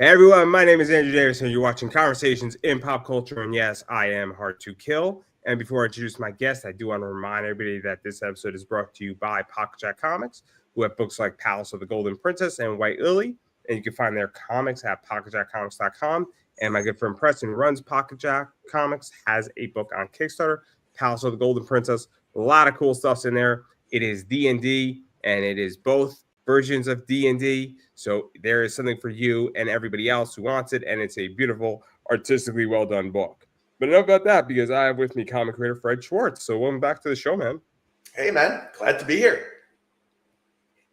Hey everyone, my name is Andrew Davis, and you're watching Conversations in Pop Culture. And yes, I am hard to kill. And before I introduce my guest, I do want to remind everybody that this episode is brought to you by Pocket Jack Comics, who have books like Palace of the Golden Princess and White Lily. And you can find their comics at pocketjackcomics.com. And my good friend Preston, who runs Pocket Jack Comics, has a book on Kickstarter, Palace of the Golden Princess. A lot of cool stuff's in there. It is D&D, and it is both versions of D&D, so there is something for you and everybody else who wants it, and it's a beautiful, artistically well done book. But enough about that, because I have with me comic creator Fred Schwartz. So welcome back to the show, man. Hey, man, glad to be here.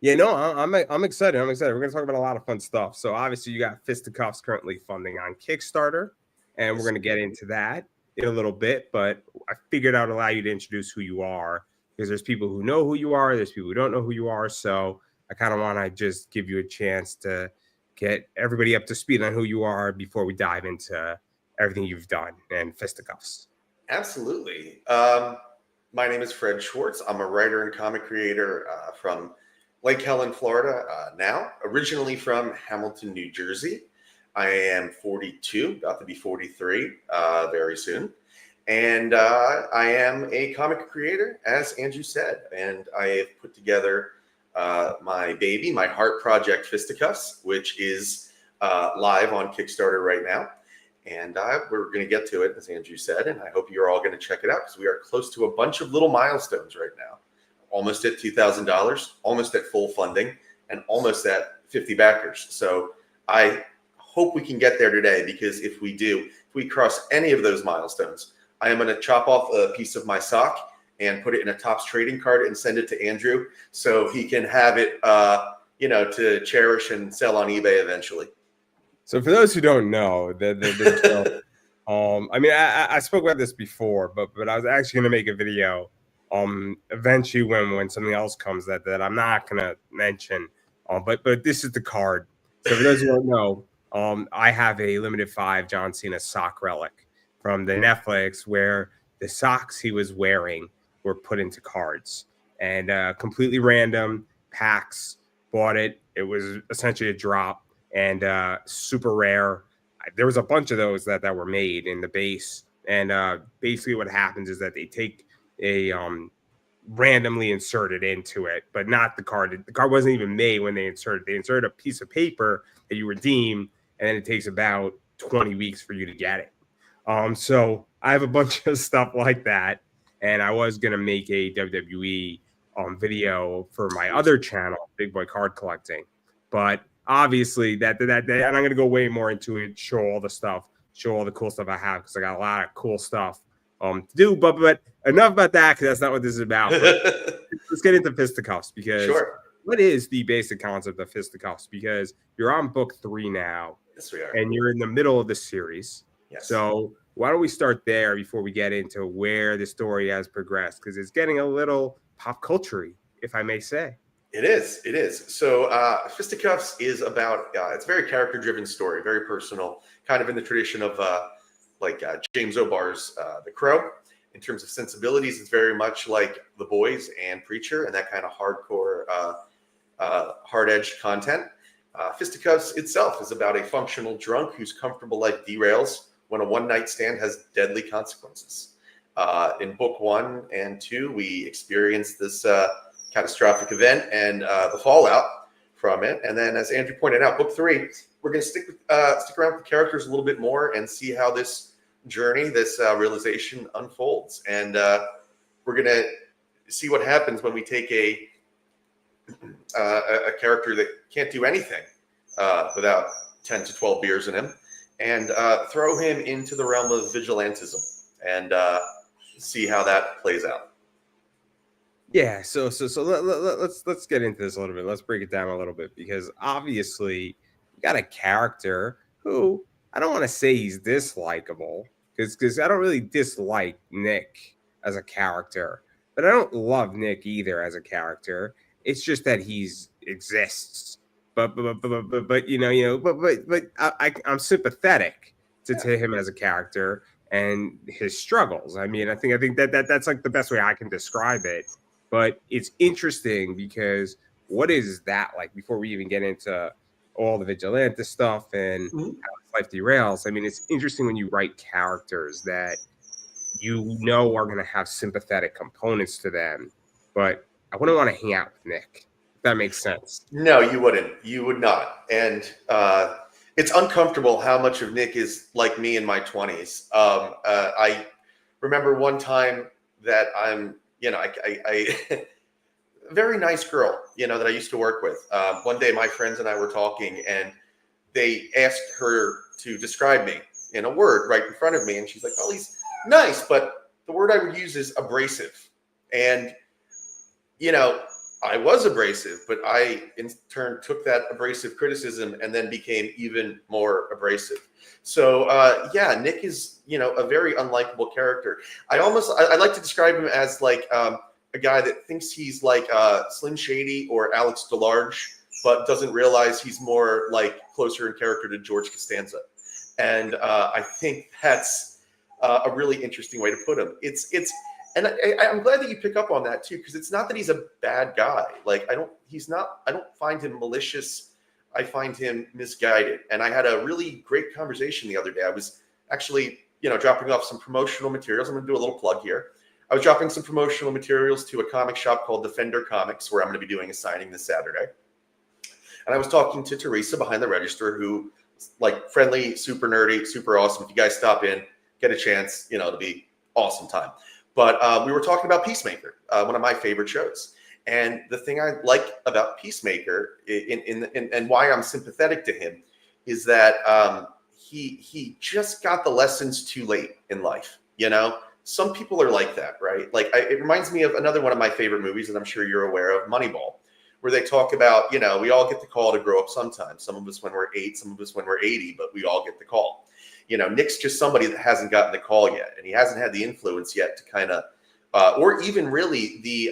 Yeah, no, I'm excited. I'm excited. We're going to talk about a lot of fun stuff. So obviously, you got Fisticuffs currently funding on Kickstarter, and we're going to get into that in a little bit. But I figured I'd allow you to introduce who you are, because there's people who know who you are, there's people who don't know who you are. So I kind of want to just give you a chance to get everybody up to speed on who you are before we dive into everything you've done and Fisticuffs. Absolutely. My name is Fred Schwartz. I'm a writer and comic creator from Lake Helen, Florida now, originally from Hamilton, New Jersey. I am 42, about to be 43 very soon. And I am a comic creator, as Andrew said, and I have put together my baby, my heart project, Fisticuffs, which is live on Kickstarter right now. And we're going to get to it, as Andrew said, and I hope you're all going to check it out, because we are close to a bunch of little milestones right now. Almost at $2,000, almost at full funding, and almost at 50 backers. So I hope we can get there today, because if we do, if we cross any of those milestones, I am going to chop off a piece of my sock and put it in a Topps trading card and send it to Andrew so he can have it, to cherish and sell on eBay eventually. So for those who don't know, I spoke about this before, but I was actually going to make a video eventually when something else comes that I'm not going to mention. But this is the card. So for those who don't know, I have a limited 5 John Cena sock relic from the Netflix, where the socks he was wearing were put into cards, and completely random. PAX bought it. It was essentially a drop, and super rare. There was a bunch of those that were made in the base, and basically what happens is that they take a randomly inserted into it, but not the card. The card wasn't even made when they inserted. They inserted a piece of paper that you redeem, and then it takes about 20 weeks for you to get it. So I have a bunch of stuff like that, and I was gonna make a WWE video for my other channel, Big Boy Card Collecting, but obviously that and I'm gonna go way more into it, show all the stuff, show all the cool stuff I have, because I got a lot of cool stuff to do. But enough about that, because that's not what this is about. Let's get into Fisticuffs, because Sure. What is the basic concept of Fisticuffs? Because you're on book 3 now. Yes, we are. And you're in the middle of the series. Yes. So why don't we start there before we get into where the story has progressed? Because it's getting a little pop culture-y, if I may say. It is. It is. So Fisticuffs is about, it's a very character-driven story, very personal, kind of in the tradition of James O'Barr's The Crow. In terms of sensibilities, it's very much like The Boys and Preacher, and that kind of hardcore, hard-edged content. Fisticuffs itself is about a functional drunk whose comfortable life derails when a one-night stand has deadly consequences. In book 1 and 2, we experience this catastrophic event and the fallout from it. And then, as Andrew pointed out, book 3, we're going to stick around with the characters a little bit more and see how this journey, this realization unfolds. And we're going to see what happens when we take a character that can't do anything without 10 to 12 beers in him, and throw him into the realm of vigilantism and see how that plays out. Yeah, so let's get into this a little bit. Let's break it down a little bit, because obviously you got a character who, I don't want to say he's dislikable, because I don't really dislike Nick as a character, but I don't love Nick either as a character. It's just that he's exists. But I'm sympathetic to him as a character and his struggles. I mean, I think that's like the best way I can describe it. But it's interesting, because what is that like, before we even get into all the vigilante stuff and Mhm. how his life derails. I mean, it's interesting when you write characters that you know are going to have sympathetic components to them, but I wouldn't want to hang out with Nick, if that makes sense. No, you wouldn't. You would not. And it's uncomfortable how much of Nick is like me in my 20s. I remember one time that I very nice girl, that I used to work with. One day, my friends and I were talking, and they asked her to describe me in a word right in front of me. And she's like, "Oh, he's nice, but the word I would use is abrasive." And, I was abrasive, but I in turn took that abrasive criticism and then became even more abrasive. So yeah, Nick is a very unlikable character. I like to describe him as like a guy that thinks he's like Slim Shady or Alex DeLarge, but doesn't realize he's more like closer in character to George Costanza. And I think that's a really interesting way to put him. And I'm glad that you pick up on that too, because it's not that he's a bad guy. Like I don't find him malicious. I find him misguided. And I had a really great conversation the other day. I was actually, dropping off some promotional materials. I'm going to do a little plug here. I was dropping some promotional materials to a comic shop called Defender Comics, where I'm going to be doing a signing this Saturday. And I was talking to Teresa behind the register, who, like, friendly, super nerdy, super awesome. If you guys stop in, get a chance, it'll be awesome time. But we were talking about Peacemaker, one of my favorite shows. And the thing I like about Peacemaker and why I'm sympathetic to him is that he just got the lessons too late in life. Some people are like that, right? Like it reminds me of another one of my favorite movies that I'm sure you're aware of, Moneyball, where they talk about, we all get the call to grow up sometimes. Some of us when we're 8, some of us when we're 80, but we all get the call. Nick's just somebody that hasn't gotten the call yet, and he hasn't had the influence yet to kind of, or even really the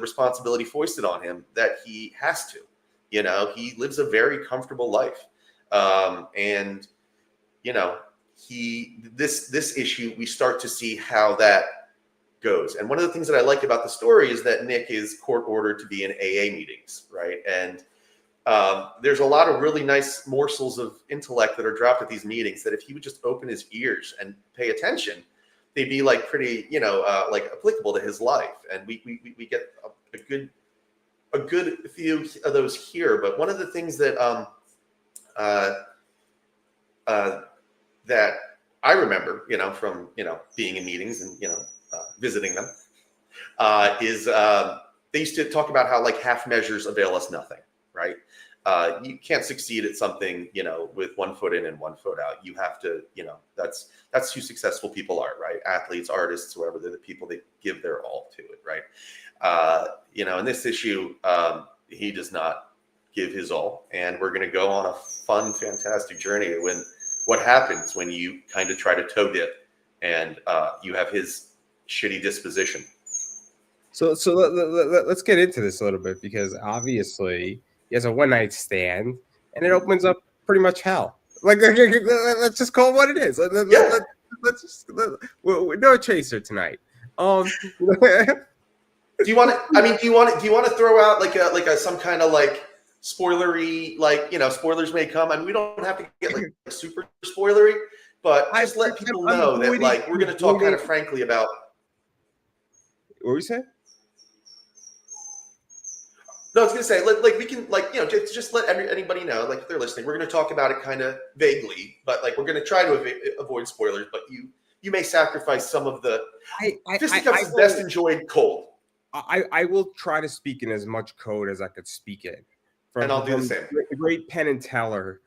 responsibility foisted on him that he has to. He lives a very comfortable life, and this issue we start to see how that goes. And one of the things that I like about the story is that Nick is court ordered to be in AA meetings, right? And there's a lot of really nice morsels of intellect that are dropped at these meetings that if he would just open his ears and pay attention, they'd be like pretty, like applicable to his life. And we get a good few of those here. But one of the things that that I remember, from being in meetings and visiting them, is they used to talk about how like half measures avail us nothing, right? You can't succeed at something, with 1 foot in and 1 foot out. You have to, that's who successful people are, right? Athletes, artists, whoever, they're the people that give their all to it, right? In this issue, he does not give his all, and we're going to go on a fun, fantastic journey when what happens when you kind of try to toe dip and you have his shitty disposition. So let's get into this a little bit, because obviously he has a one-night stand, and it opens up pretty much hell. Like, let's just call it what it is. We're no chaser tonight. Do you want to? I mean, do you want to throw out like a some kind of like spoilery, like spoilers may come. I mean, we don't have to get like super spoilery, but just let people know that like we're going to talk kind of frankly about. What were you saying? No, I was going to say, like we can, like, just let anybody know, like if they're listening, we're going to talk about it kind of vaguely, but like we're going to try to avoid spoilers. But you may sacrifice some of the fisticuffs is best enjoyed cold. I will try to speak in as much code as I could speak in. And I'll do the same. The great Penn and Teller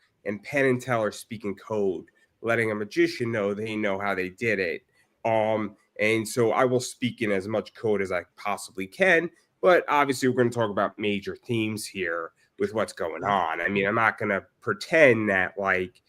speaking code, letting a magician know they know how they did it. And so I will speak in as much code as I possibly can. But obviously, we're going to talk about major themes here with what's going on. I mean, I'm not going to pretend that, like,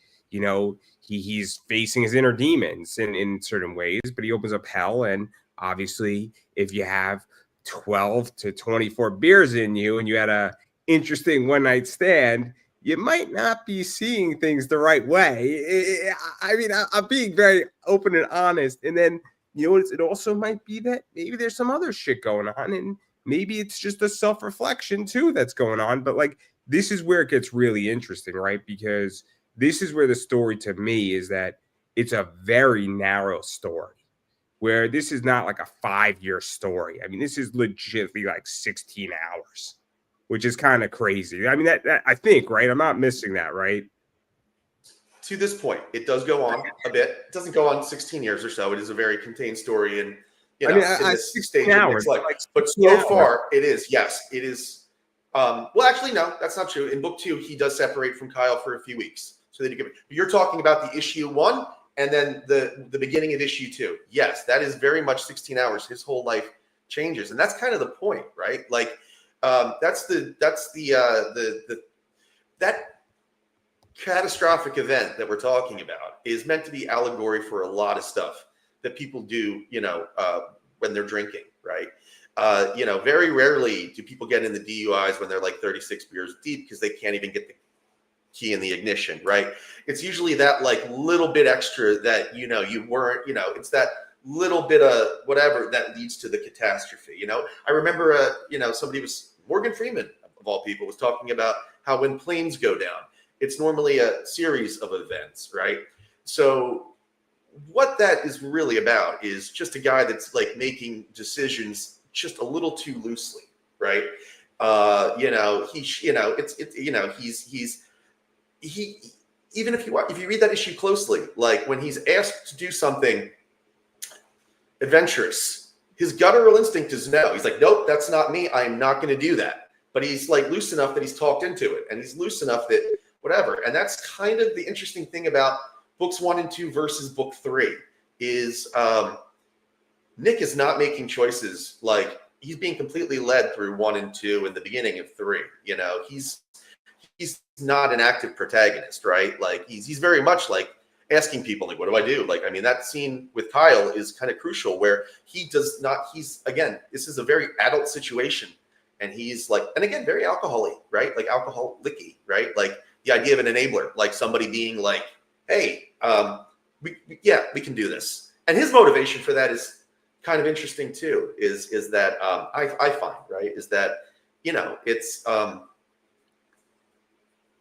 he's facing his inner demons in certain ways, but he opens up hell. And obviously, if you have 12 to 24 beers in you and you had a interesting one-night stand, you might not be seeing things the right way. I mean, I'm being very open and honest. And then, it also might be that maybe there's some other shit going on, and maybe it's just a self-reflection too that's going on. But like, this is where it gets really interesting, right? Because this is where the story to me is that it's a very narrow story, where this is not like a 5-year story. I mean, this is legitimately like 16 hours, which is kind of crazy. I mean, that I think, right? I'm not missing that, right? To this point, it does go on a bit. It doesn't go on 16 years or so. It is a very contained story, and I mean, in this 16 stage of hours, Nick's life. like But 16 so hours. far, it is. Yes, it is. Well, actually, no, that's not true. In book 2, he does separate from Kyle for a few weeks. So that you're talking about the issue 1 and then the beginning of issue 2. Yes, that is very much 16 hours. His whole life changes, and that's kind of the point, right? Like, that's that catastrophic event that we're talking about is meant to be allegory for a lot of stuff that people do, when they're drinking, right? Very rarely do people get in the DUIs when they're like 36 beers deep because they can't even get the key in the ignition, right? It's usually that like little bit extra that, you weren't, it's that little bit of whatever that leads to the catastrophe. I remember, Morgan Freeman of all people was talking about how when planes go down, it's normally a series of events, right? So what that is really about is just a guy that's like making decisions just a little too loosely, right? He even if you read that issue closely, like when he's asked to do something adventurous, his guttural instinct is no. He's like, nope, that's not me. I am not going to do that. But he's like loose enough that he's talked into it, and he's loose enough that whatever. And that's kind of the interesting thing about books 1 and 2 versus book 3 is Nick is not making choices. Like, he's being completely led through 1 and 2 in the beginning of 3. He's not an active protagonist, right? Like, he's very much like asking people, like, what do I do? Like, I mean, that scene with Kyle is kind of crucial where again, this is a very adult situation. And he's like, and again, very alcohol-y, right? Like alcoholic-y, right? Like the idea of an enabler, like somebody being like, hey, we can do this. And his motivation for that is kind of interesting too, is that I find, right, is that, it's,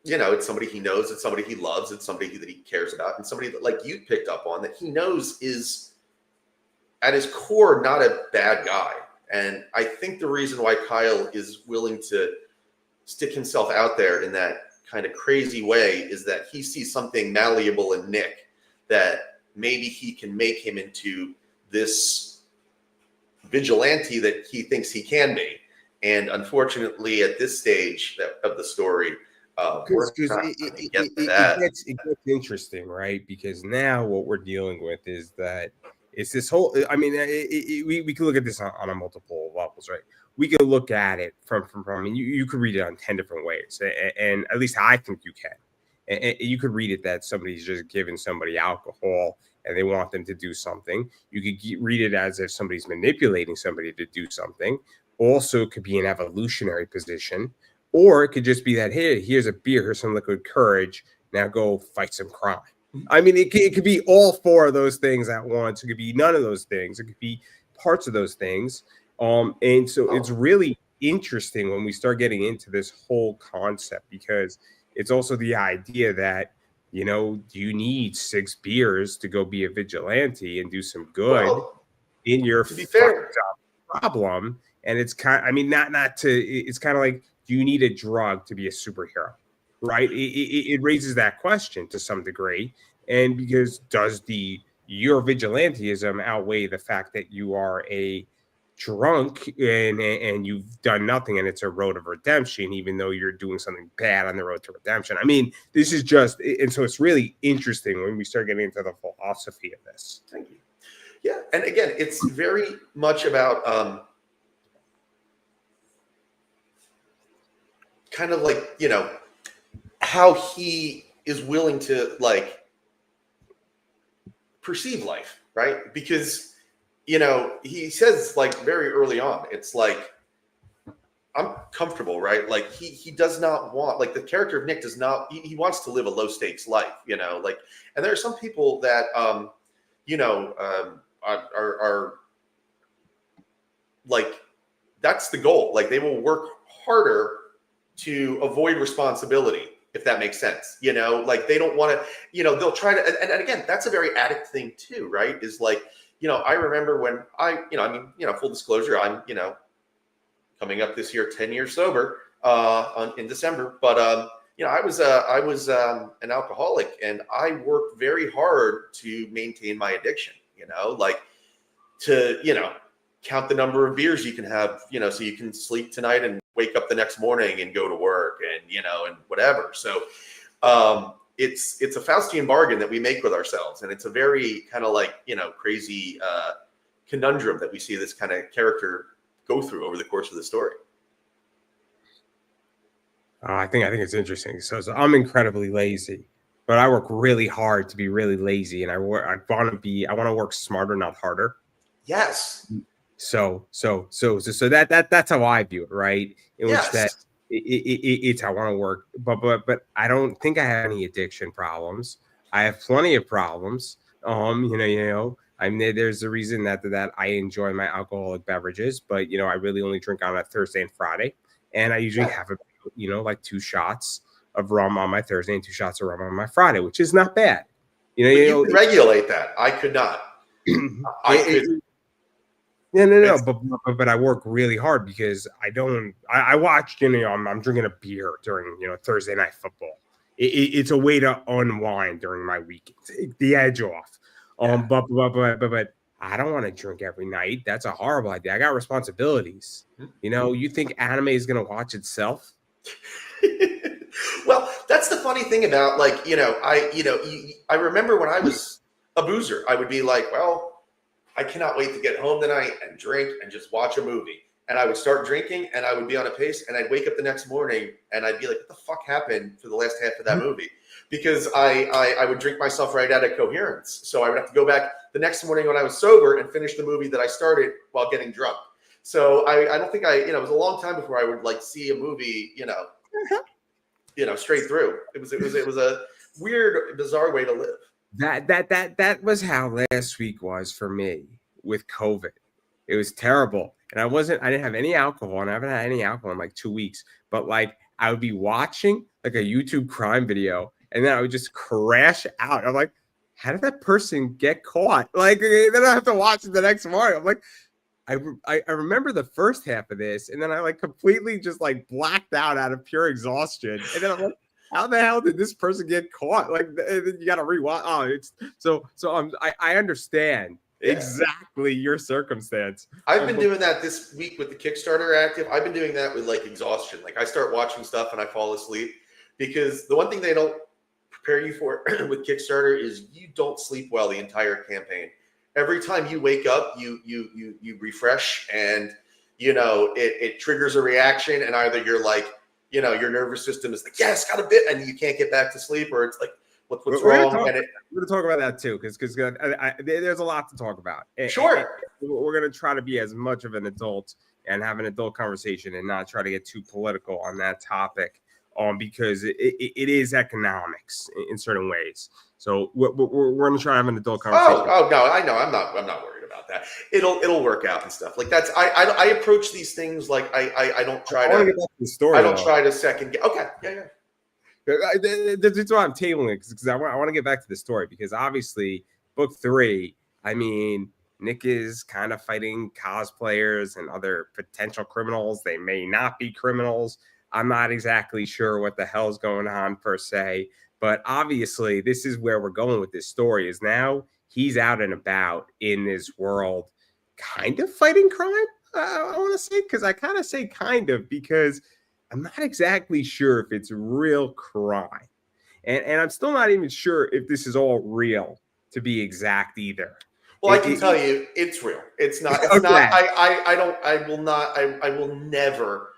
it's somebody he knows, it's somebody he loves, it's somebody that he cares about, and somebody that, like you picked up on, that he knows is at his core not a bad guy. And I think the reason why Kyle is willing to stick himself out there in that kind of crazy way is that he sees something malleable in Nick that maybe he can make him into this vigilante that he thinks he can be. And unfortunately, at this stage of the story, it gets interesting, right? Because now what we're dealing with is that it's this whole. I mean, we could look at this on a multiple levels, right? We could look at it from. I mean, you could read it on 10 different ways, and at least I think you can. And you could read it that somebody's just giving somebody alcohol and they want them to do something. You could read it as if somebody's manipulating somebody to do something. Also, it could be an evolutionary position. Or it could just be that, hey, here's a beer, here's some liquid courage. Now go fight some crime. I mean, it could be all 4 of those things at once. It could be none of those things. It could be parts of those things. And so it's really interesting when we start getting into this whole concept, because it's also the idea that, do you need 6 beers to go be a vigilante and do some good in your fucked up problem? And it's kind of, I mean, it's kind of like, do you need a drug to be a superhero, right? It raises that question to some degree. And because your vigilantism outweigh the fact that you are a drunk and you've done nothing and it's a road of redemption, even though you're doing something bad on the road to redemption? I mean, this is just, and so it's really interesting when we start getting into the philosophy of this. Thank you. Yeah. And again, it's very much about, kind of like, how he is willing to like perceive life, right? Because, he says like very early on, it's like, I'm comfortable, right? Like he does not want, like the character of Nick does not, he wants to live a low stakes life, like, and there are some people that, are like that's the goal. Like they will work harder to avoid responsibility, if that makes sense. You know, like they don't want to, you know, they'll try to, and again, that's a very addict thing too, right? Is like, you know, I remember when full disclosure, I'm, you know, coming up this year, 10 years sober in December. But, you know, I was an alcoholic, and I worked very hard to maintain my addiction, you know, like to, you know, count the number of beers you can have, you know, so you can sleep tonight and wake up the next morning and go to work and, you know, and whatever. So it's a Faustian bargain that we make with ourselves. And it's a very kind of like, you know, crazy conundrum that we see this kind of character go through over the course of the story. I think it's interesting. So I'm incredibly lazy, but I work really hard to be really lazy, and I want to work smarter, not harder. Yes. So that's how I view it, right? In yes. which that it's how I want to work, but I don't think I have any addiction problems. I have plenty of problems. I mean, there's a reason that I enjoy my alcoholic beverages, but you know, I really only drink on a Thursday and Friday, and I usually have like 2 shots of rum on my Thursday and 2 shots of rum on my Friday, which is not bad. You can regulate that. I could not. No. But I work really hard because I watch, I'm drinking a beer during, Thursday night football. It's a way to unwind during my weekend, take the edge off. But I don't want to drink every night. That's a horrible idea. I got responsibilities. You think anime is going to watch itself? Well, that's the funny thing about I remember when I was a boozer, I would be like, well, I cannot wait to get home tonight and drink and just watch a movie. And I would start drinking and I would be on a pace, and I'd wake up the next morning and I'd be like, what the fuck happened for the last half of that movie? Because I would drink myself right out of coherence. So I would have to go back the next morning when I was sober and finish the movie that I started while getting drunk. So I don't think it was a long time before I would like see a movie, straight through. It was a weird, bizarre way to live. That was how last week was for me with COVID. It was terrible. And I didn't have any alcohol, and I haven't had any alcohol in like 2 weeks. But like I would be watching like a YouTube crime video, and then I would just crash out. I'm like, how did that person get caught? Like, then I have to watch it the next morning. I'm like, I remember the first half of this, and then I like completely just like blacked out of pure exhaustion. And then I'm like, how the hell did this person get caught? Like, you got to rewatch. Oh, it's so I understand exactly your circumstance. I've been doing that this week with the Kickstarter active. I've been doing that with like exhaustion. Like I start watching stuff and I fall asleep, because the one thing they don't prepare you for with Kickstarter is you don't sleep well the entire campaign. Every time you wake up, you refresh, and it triggers a reaction, and either you're like, your nervous system is like, yes, got a bit, and you can't get back to sleep, or it's like, what's wrong? We're going to talk about that too, because there's a lot to talk about. Sure. We're going to try to be as much of an adult and have an adult conversation, and not try to get too political on that topic, because it is economics in certain ways. So we're going to try to have an adult conversation. Oh no, I know. I'm not worried about that. It'll work out and stuff. Like that's I approach these things like I don't try to. Get back to the story, I don't try to second guess. Okay, yeah. That's why I'm tabling it, because I want to get back to the story, because obviously book 3, I mean, Nick is kind of fighting cosplayers and other potential criminals. They may not be criminals. I'm not exactly sure what the hell's going on per se, but obviously this is where we're going with this story, is now he's out and about in this world kind of fighting crime. I want to say, because I kind of say kind of, because I'm not exactly sure if it's real crime. And I'm still not even sure if this is all real, to be exact, either. Well, I can tell you it's real. It's not. It's okay. Not. I will never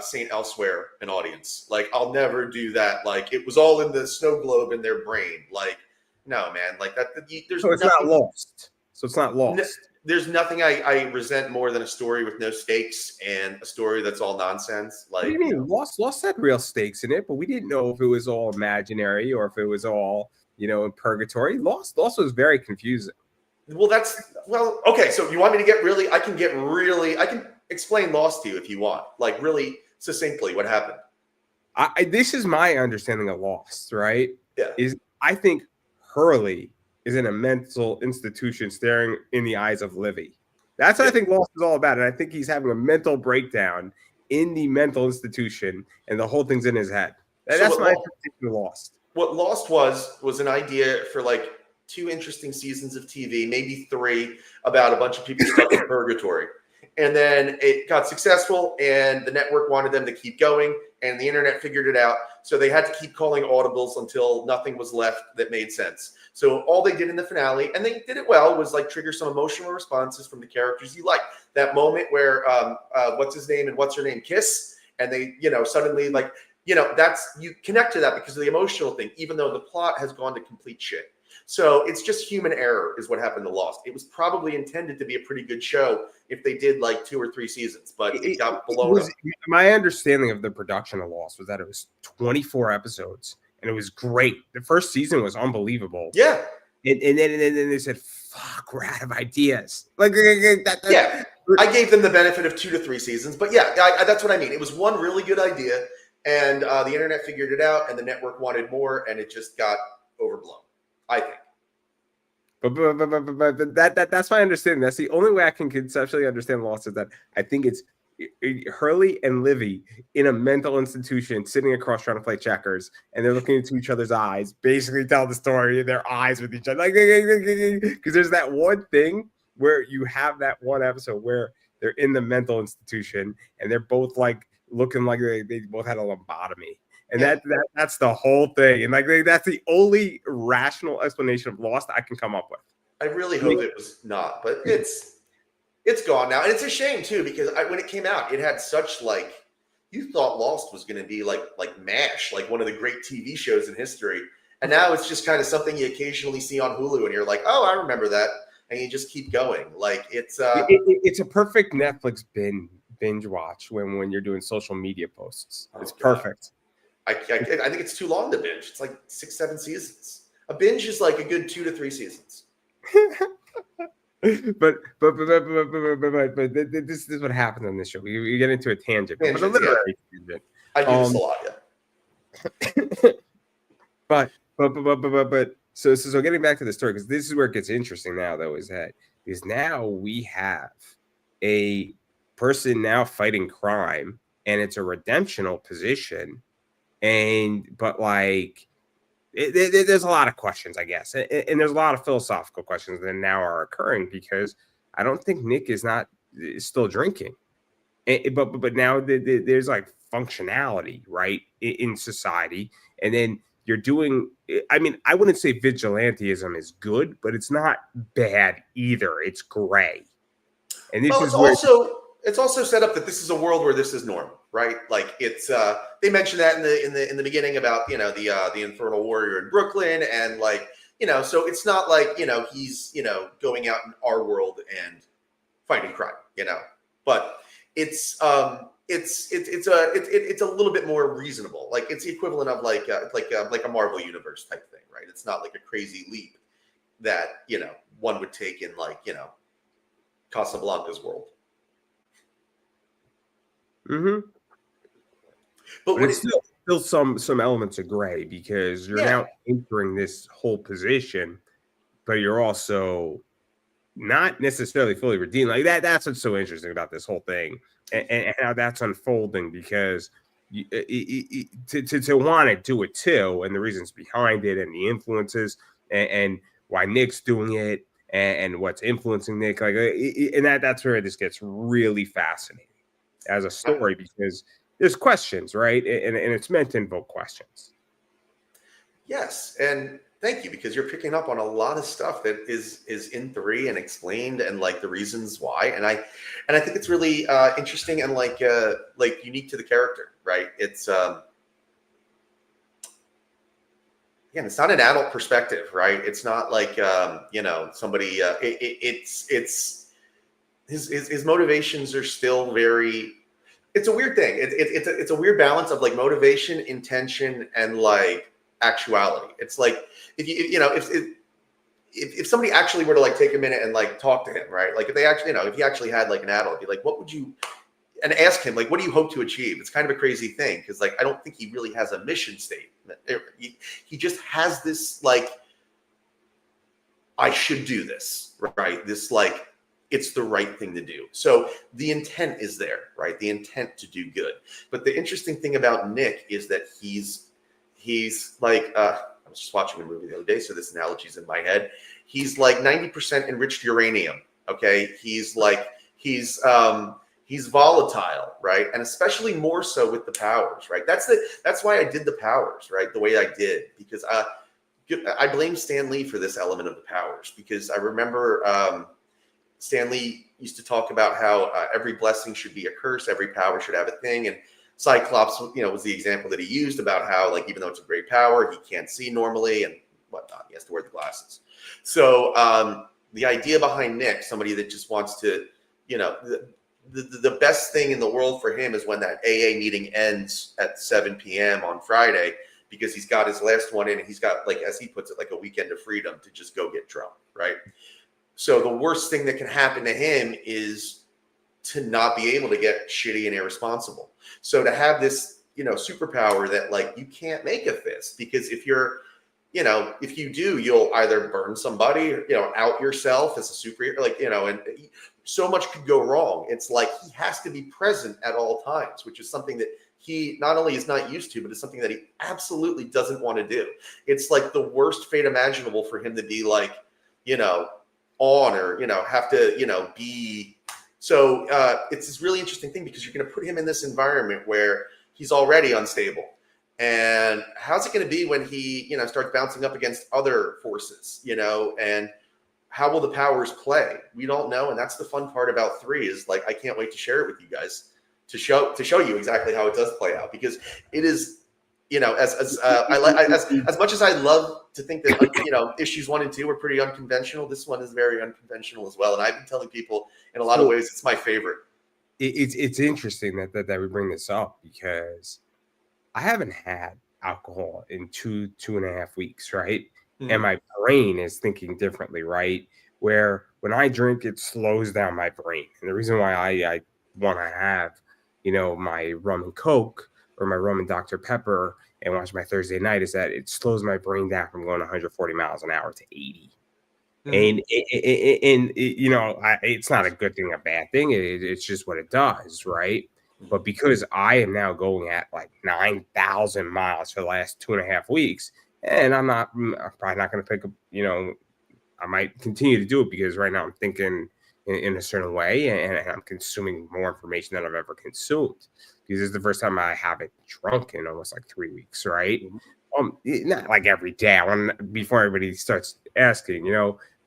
St. Elsewhere an audience. Like, I'll never do that. Like, it was all in the snow globe in their brain. Like, no, man. Like that. There's so it's not lost. So it's not lost. There's nothing I resent more than a story with no stakes and a story that's all nonsense. Like, what do you mean? Lost had real stakes in it, but we didn't know if it was all imaginary or if it was all, in purgatory. Lost was very confusing. Well, okay. So you want me to get really? I can explain Lost to you if you want, like really succinctly what happened. This is my understanding of Lost, right? Yeah. Is I think Hurley is in a mental institution staring in the eyes of Livy. That's what I think Lost is all about. And I think he's having a mental breakdown in the mental institution, and the whole thing's in his head. That's my interpretation of Lost. What Lost was an idea for like 2 interesting seasons of TV, maybe 3, about a bunch of people stuck in purgatory. And then it got successful, and the network wanted them to keep going, and the internet figured it out. So they had to keep calling audibles until nothing was left that made sense. So all they did in the finale, and they did it well, was like trigger some emotional responses from the characters you like. That moment where what's his name and what's her name kiss, and they, suddenly like, that's, you connect to that because of the emotional thing, even though the plot has gone to complete shit. So it's just human error is what happened to Lost. It was probably intended to be a pretty good show if they did like 2 or 3 seasons, but it got blown up. My understanding of the production of Lost was that it was 24 episodes, and it was great. The first season was unbelievable. Yeah. And then they said, fuck, we're out of ideas. Yeah. I gave them the benefit of 2 to 3 seasons, but yeah, that's what I mean. It was one really good idea, and the internet figured it out, and the network wanted more, and it just got overblown, I think. But that's my understanding. That's the only way I can conceptually understand Lost, is that I think it's Hurley and Livy in a mental institution sitting across trying to play checkers, and they're looking into each other's eyes, basically tell the story in their eyes with each other. Because there's that one thing where you have that one episode where they're in the mental institution and they're both like looking like they both had a lobotomy. And that's the whole thing. And that's the only rational explanation of Lost I can come up with. I really hope it was not, but it's gone now. And it's a shame too, because when it came out, it had such like, you thought Lost was going to be like MASH, like one of the great TV shows in history. And now it's just kind of something you occasionally see on Hulu and you're like, oh, I remember that. And you just keep going. Like it's a perfect Netflix binge watch when you're doing social media posts. It's perfect. I think it's too long to binge. It's like 6, 7 seasons. A binge is like a good 2 to 3 seasons. but this is what happens on this show. We get into a tangent. Tangent. I do this a lot, yeah. but so getting back to the story, because this is where it gets interesting now, though, is now we have a person now fighting crime, and it's a redemptional position. But like, there's a lot of questions, I guess, and there's a lot of philosophical questions that now are occurring, because I don't think Nick is still drinking, but now there's like functionality, right, in society, and then you're doing. I mean, I wouldn't say vigilantism is good, but it's not bad either. It's gray, and this is where it's also set up that this is a world where this is normal, right? Like it's they mentioned that in the beginning about the Infernal Warrior in Brooklyn, and like so it's not like he's going out in our world and fighting crime, but it's a little bit more reasonable. Like it's the equivalent of like a Marvel Universe type thing, right? It's not like a crazy leap that one would take in like Casablanca's world. Mm-hmm. But it's still some elements of gray, because you're now entering this whole position, but you're also not necessarily fully redeemed. Like that's what's so interesting about this whole thing, and how that's unfolding, because to want to do it too, and the reasons behind it, and the influences, and why Nick's doing it, and what's influencing Nick, and that's where this gets really fascinating as a story, because there's questions, right? And it's meant to invoke questions. Yes, and thank you, because you're picking up on a lot of stuff that is in 3 and explained, and like the reasons why. And I think it's really interesting and like unique to the character, right? It's again, it's not an adult perspective, right? It's not like somebody. It's his motivations are still very. It's a weird thing. It's a weird balance of like motivation, intention, and like actuality. It's like if somebody actually were to like take a minute and like talk to him, right? Like if they actually if he actually had like an adult, be like, what would you and ask him, like, what do you hope to achieve? It's kind of a crazy thing because, like, I don't think he really has a mission statement. He just has this, like, I should do this, right? This, like, it's the right thing to do. So the intent is there, right? The intent to do good. But the interesting thing about Nick is that he's like, I was just watching a movie the other day, so this analogy's in my head. He's like 90% enriched uranium. Okay. He's volatile, right? And especially more so with the powers, right? That's why I did the powers, right? The way I did, because I blame Stan Lee for this element of the powers, because I remember Stan Lee used to talk about how every blessing should be a curse, every power should have a thing, and Cyclops, was the example that he used about how, like, even though it's a great power, he can't see normally and whatnot. He has to wear the glasses. So the idea behind Nick, somebody that just wants to, the best thing in the world for him is when that AA meeting ends at 7 p.m. on Friday, because he's got his last one in and he's got, like, as he puts it, like a weekend of freedom to just go get drunk, right? So the worst thing that can happen to him is to not be able to get shitty and irresponsible. So to have this, superpower that, like, you can't make a fist, because if you do, you'll either burn somebody, out yourself as a superhero, like, and so much could go wrong. It's like he has to be present at all times, which is something that he not only is not used to, but it's something that he absolutely doesn't want to do. It's like the worst fate imaginable for him to be, like, on, or, have to, be. So it's this really interesting thing, because you're going to put him in this environment where he's already unstable. And how's it going to be when he, starts bouncing up against other forces, and how will the powers play? We don't know. And that's the fun part about 3 is, like, I can't wait to share it with you guys to show you exactly how it does play out, because it is, as much as I love to think that, issues 1 and 2 are pretty unconventional, this one is very unconventional as well. And I've been telling people in a lot of ways, it's my favorite. It's interesting that we bring this up, because I haven't had alcohol in 2.5 weeks, right? Mm-hmm. And my brain is thinking differently, right? Where when I drink, it slows down my brain. And the reason why I want to have, my rum and Coke, or my rum and Dr. Pepper, and watch my Thursday night, is that it slows my brain down from going 140 miles an hour to 80. Mm-hmm. And it's not a good thing, a bad thing. It's just what it does, right? But because I am now going at like 9,000 miles for the last 2.5 weeks, and I'm probably not going to pick up, I might continue to do it, because right now I'm thinking in a certain way, and I'm consuming more information than I've ever consumed, because this is the first time I haven't drunk in almost like 3 weeks, right? Not like every day, before everybody starts asking,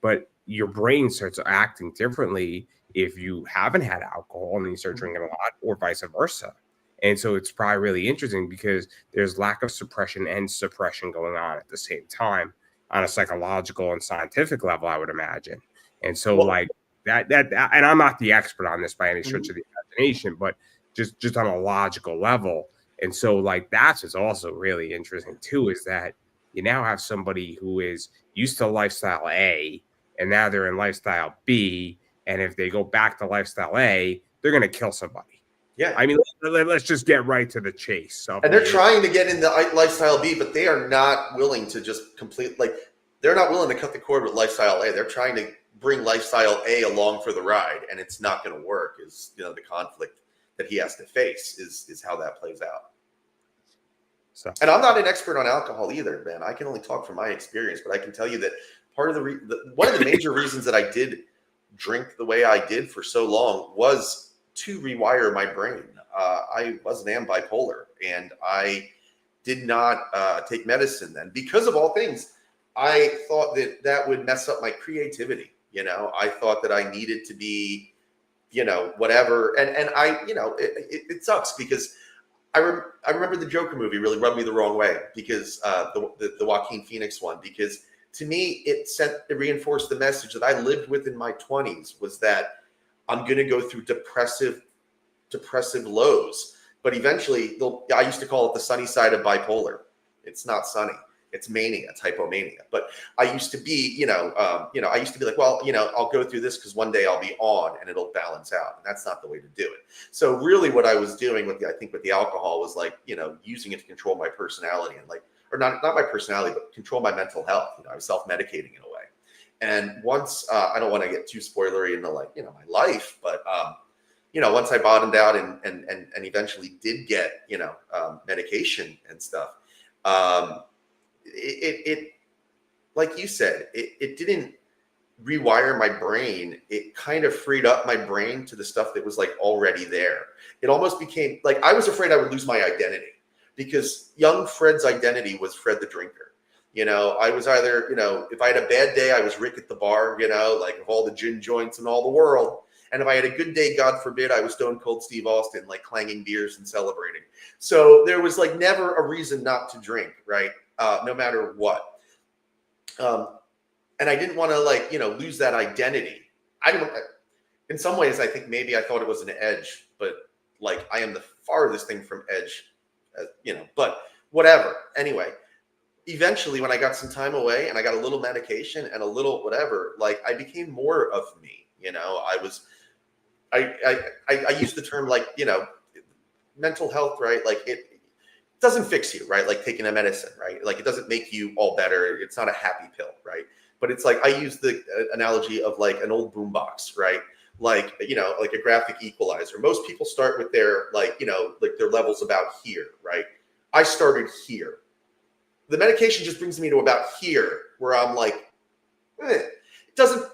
but your brain starts acting differently if you haven't had alcohol and you start drinking a lot, or vice versa. And so it's probably really interesting, because there's lack of suppression and suppression going on at the same time on a psychological and scientific level, I would imagine. And so, like that, and I'm not the expert on this by any stretch of the imagination, but just on a logical level. And so, like, that's what's also really interesting too, is that you now have somebody who is used to lifestyle A, and now they're in lifestyle B. And if they go back to lifestyle A, they're going to kill somebody. Yeah. I mean, let's just get right to the chase. And they're trying to get into lifestyle B, but they are not willing to just complete, like, they're not willing to cut the cord with lifestyle A. They're trying to bring lifestyle A along for the ride, and it's not going to work. Is, the conflict that he has to face is how that plays out. So, and I'm not an expert on alcohol either, man. I can only talk from my experience, but I can tell you that part of one of the major reasons that I did drink the way I did for so long was to rewire my brain. I was and am bipolar, and I did not take medicine then, because of all things. I thought that would mess up my creativity. I thought that I needed to be, whatever. And I, it sucks, because I remember the Joker movie really rubbed me the wrong way, because the Joaquin Phoenix one, because to me, it reinforced the message that I lived with in my 20s, was that I'm going to go through depressive lows. But eventually, I used to call it the sunny side of bipolar. It's not sunny. It's mania. It's hypomania. But I used to be, I used to be like, well, I'll go through this because one day I'll be on and it'll balance out. And that's not the way to do it. So really what I was doing with the alcohol was like, using it to control my personality and or not my personality, but control my mental health. I was self-medicating in a way. And once, I don't want to get too spoilery into my life, but, once I bottomed out and eventually did get, medication and stuff, it like you said, it didn't rewire my brain. It kind of freed up my brain to the stuff that was already there. It almost became I was afraid I would lose my identity because young Fred's identity was Fred the drinker. I was either, if I had a bad day, I was Rick at the bar, of all the gin joints in all the world. And if I had a good day, God forbid, I was Stone Cold Steve Austin, clanging beers and celebrating. So there was never a reason not to drink, right? No matter what. And I didn't want to lose that identity. In some ways, I think maybe I thought it was an edge, but I am the farthest thing from edge, but whatever. Anyway, eventually when I got some time away and I got a little medication and a little whatever, I became more of me. I use the term mental health, right? It doesn't fix you, right? Taking a medicine, right? It doesn't make you all better. It's not a happy pill, right? But it's I use the analogy of an old boombox, right? A graphic equalizer. Most people start with their their levels about here, right? I started here. The medication just brings me to about here where I'm it doesn't,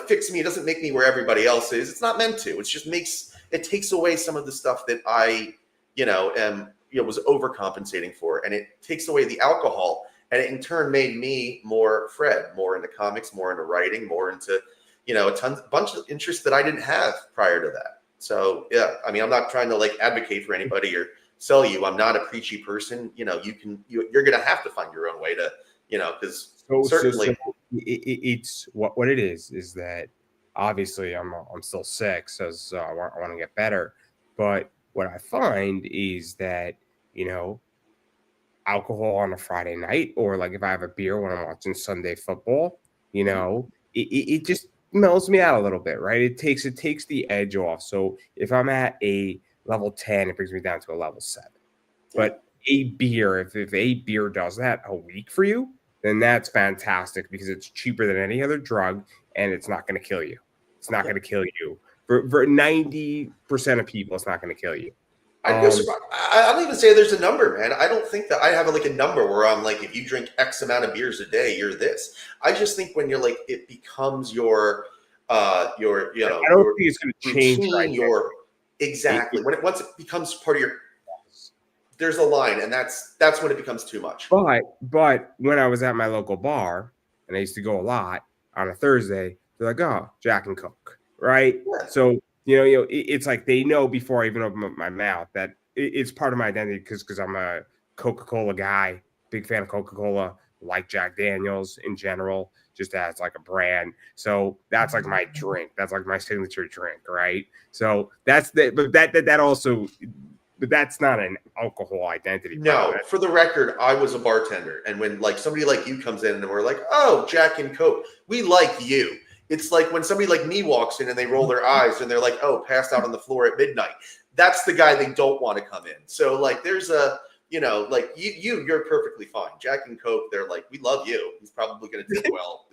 fix me. It doesn't make me where everybody else is. It's not meant to. It takes away some of the stuff that I, was overcompensating for. And it takes away the alcohol. And it in turn made me more Fred, more into comics, more into writing, more into, a bunch of interests that I didn't have prior to that. So, yeah, I'm not trying to advocate for anybody or sell you. I'm not a preachy person. You're going to have to find your own way to, because certainly it's what it is that obviously I'm still sick, so I want to get better. But what I find is that, alcohol on a Friday night, or if I have a beer when I'm watching Sunday football, it just mellows me out a little bit, right? It takes the edge off. So if I'm at a level 10, it brings me down to a level 7. But a beer, if a beer does that a week for you, then that's fantastic because it's cheaper than any other drug and it's not going to kill you. It's not going to kill you. For 90% of people, it's not going to kill you. I don't even say there's a number, man. I don't think that I have a number where I'm if you drink X amount of beers a day, you're this. I just think when you're it becomes your I don't think it's going to change. Exactly. Once it becomes part of your, there's a line, and that's when it becomes too much. But when I was at my local bar, and I used to go a lot on a Thursday, they're oh, Jack and Coke, right? Yeah. So it's they know before I even open up my mouth that it's part of my identity because I'm a Coca-Cola guy, big fan of Coca-Cola, like Jack Daniels in general, just as a brand. So that's my drink. That's my signature drink, right? So that's but that also. But that's not an alcohol identity. No, for the record, I was a bartender. And when somebody like you comes in and we're oh, Jack and Coke, we like you. It's when somebody like me walks in and they roll their eyes and they're oh, passed out on the floor at midnight. That's the guy they don't want to come in. So there's a, you're perfectly fine. Jack and Coke, they're we love you. He's probably going to do well,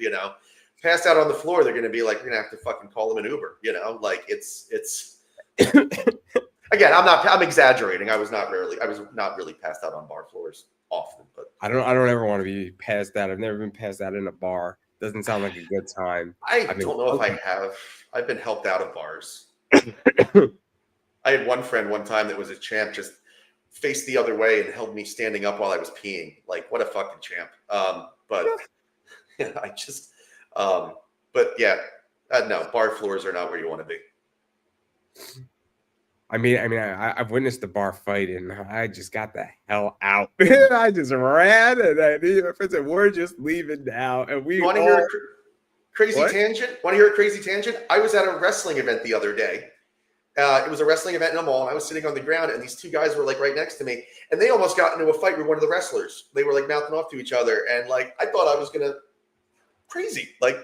Passed out on the floor, they're going to be we're going to have to fucking call him an Uber, it's. Again, I'm exaggerating. I was not really passed out on bar floors often, but I don't ever want to be passed out. I've never been passed out in a bar. Doesn't sound like a good time. I don't know if I have. I've been helped out of bars. I had one friend one time that was a champ, just faced the other way and held me standing up while I was peeing. What a fucking champ. But yeah, no, bar floors are not where you want to be. I've witnessed the bar fight, and I just got the hell out. I just ran, and I said, "We're just leaving now." And we want to hear a crazy tangent? Want to hear a crazy tangent? I was at a wrestling event the other day, It was a wrestling event in a mall, and I was sitting on the ground, and these two guys were like right next to me, and they almost got into a fight with one of the wrestlers. They were like mouthing off to each other, and like I thought I was gonna crazy, like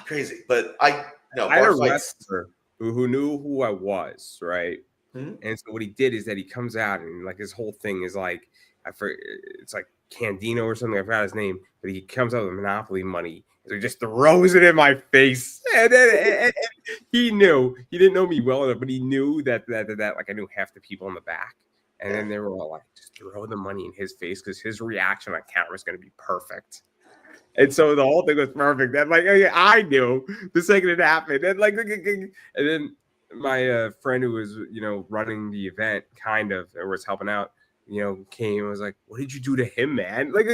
crazy. But I had a wrestler who knew who I was, right? Hmm? And so what he did is that he comes out and like his whole thing is like it's like Candino or something. I forgot his name, but he comes out with Monopoly money. So he just throws it in my face, and then and he didn't know me well enough, but he knew that like I knew half the people in the back, and then they were all like, just throw the money in his face because his reaction on camera is going to be perfect. And so the whole thing was perfect. And like, I knew the second it happened, and like, and then my friend who was running the event, kind of, or was helping out, came and was like, "What did you do to him, man?" Like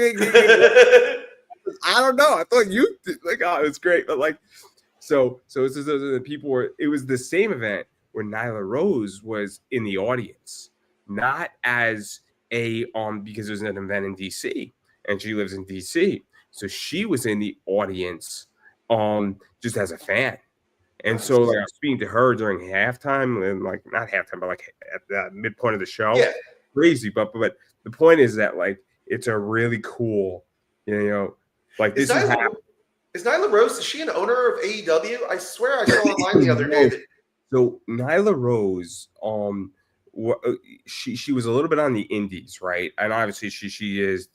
I don't know. I thought you did. Like, oh, it was great, but like, so the people were. It was the same event where Nyla Rose was in the audience, not as a because there's an event in DC, and she lives in DC. So she was in the audience just as a fan. And so like I was speaking to her during halftime, and like not halftime, but like at the midpoint of the show. Yeah. Crazy. But the point is that like it's a really cool, like this is Nyla Rose, is she an owner of AEW? I swear I saw online the other day that so Nyla Rose, she was a little bit on the indies, right? And obviously she's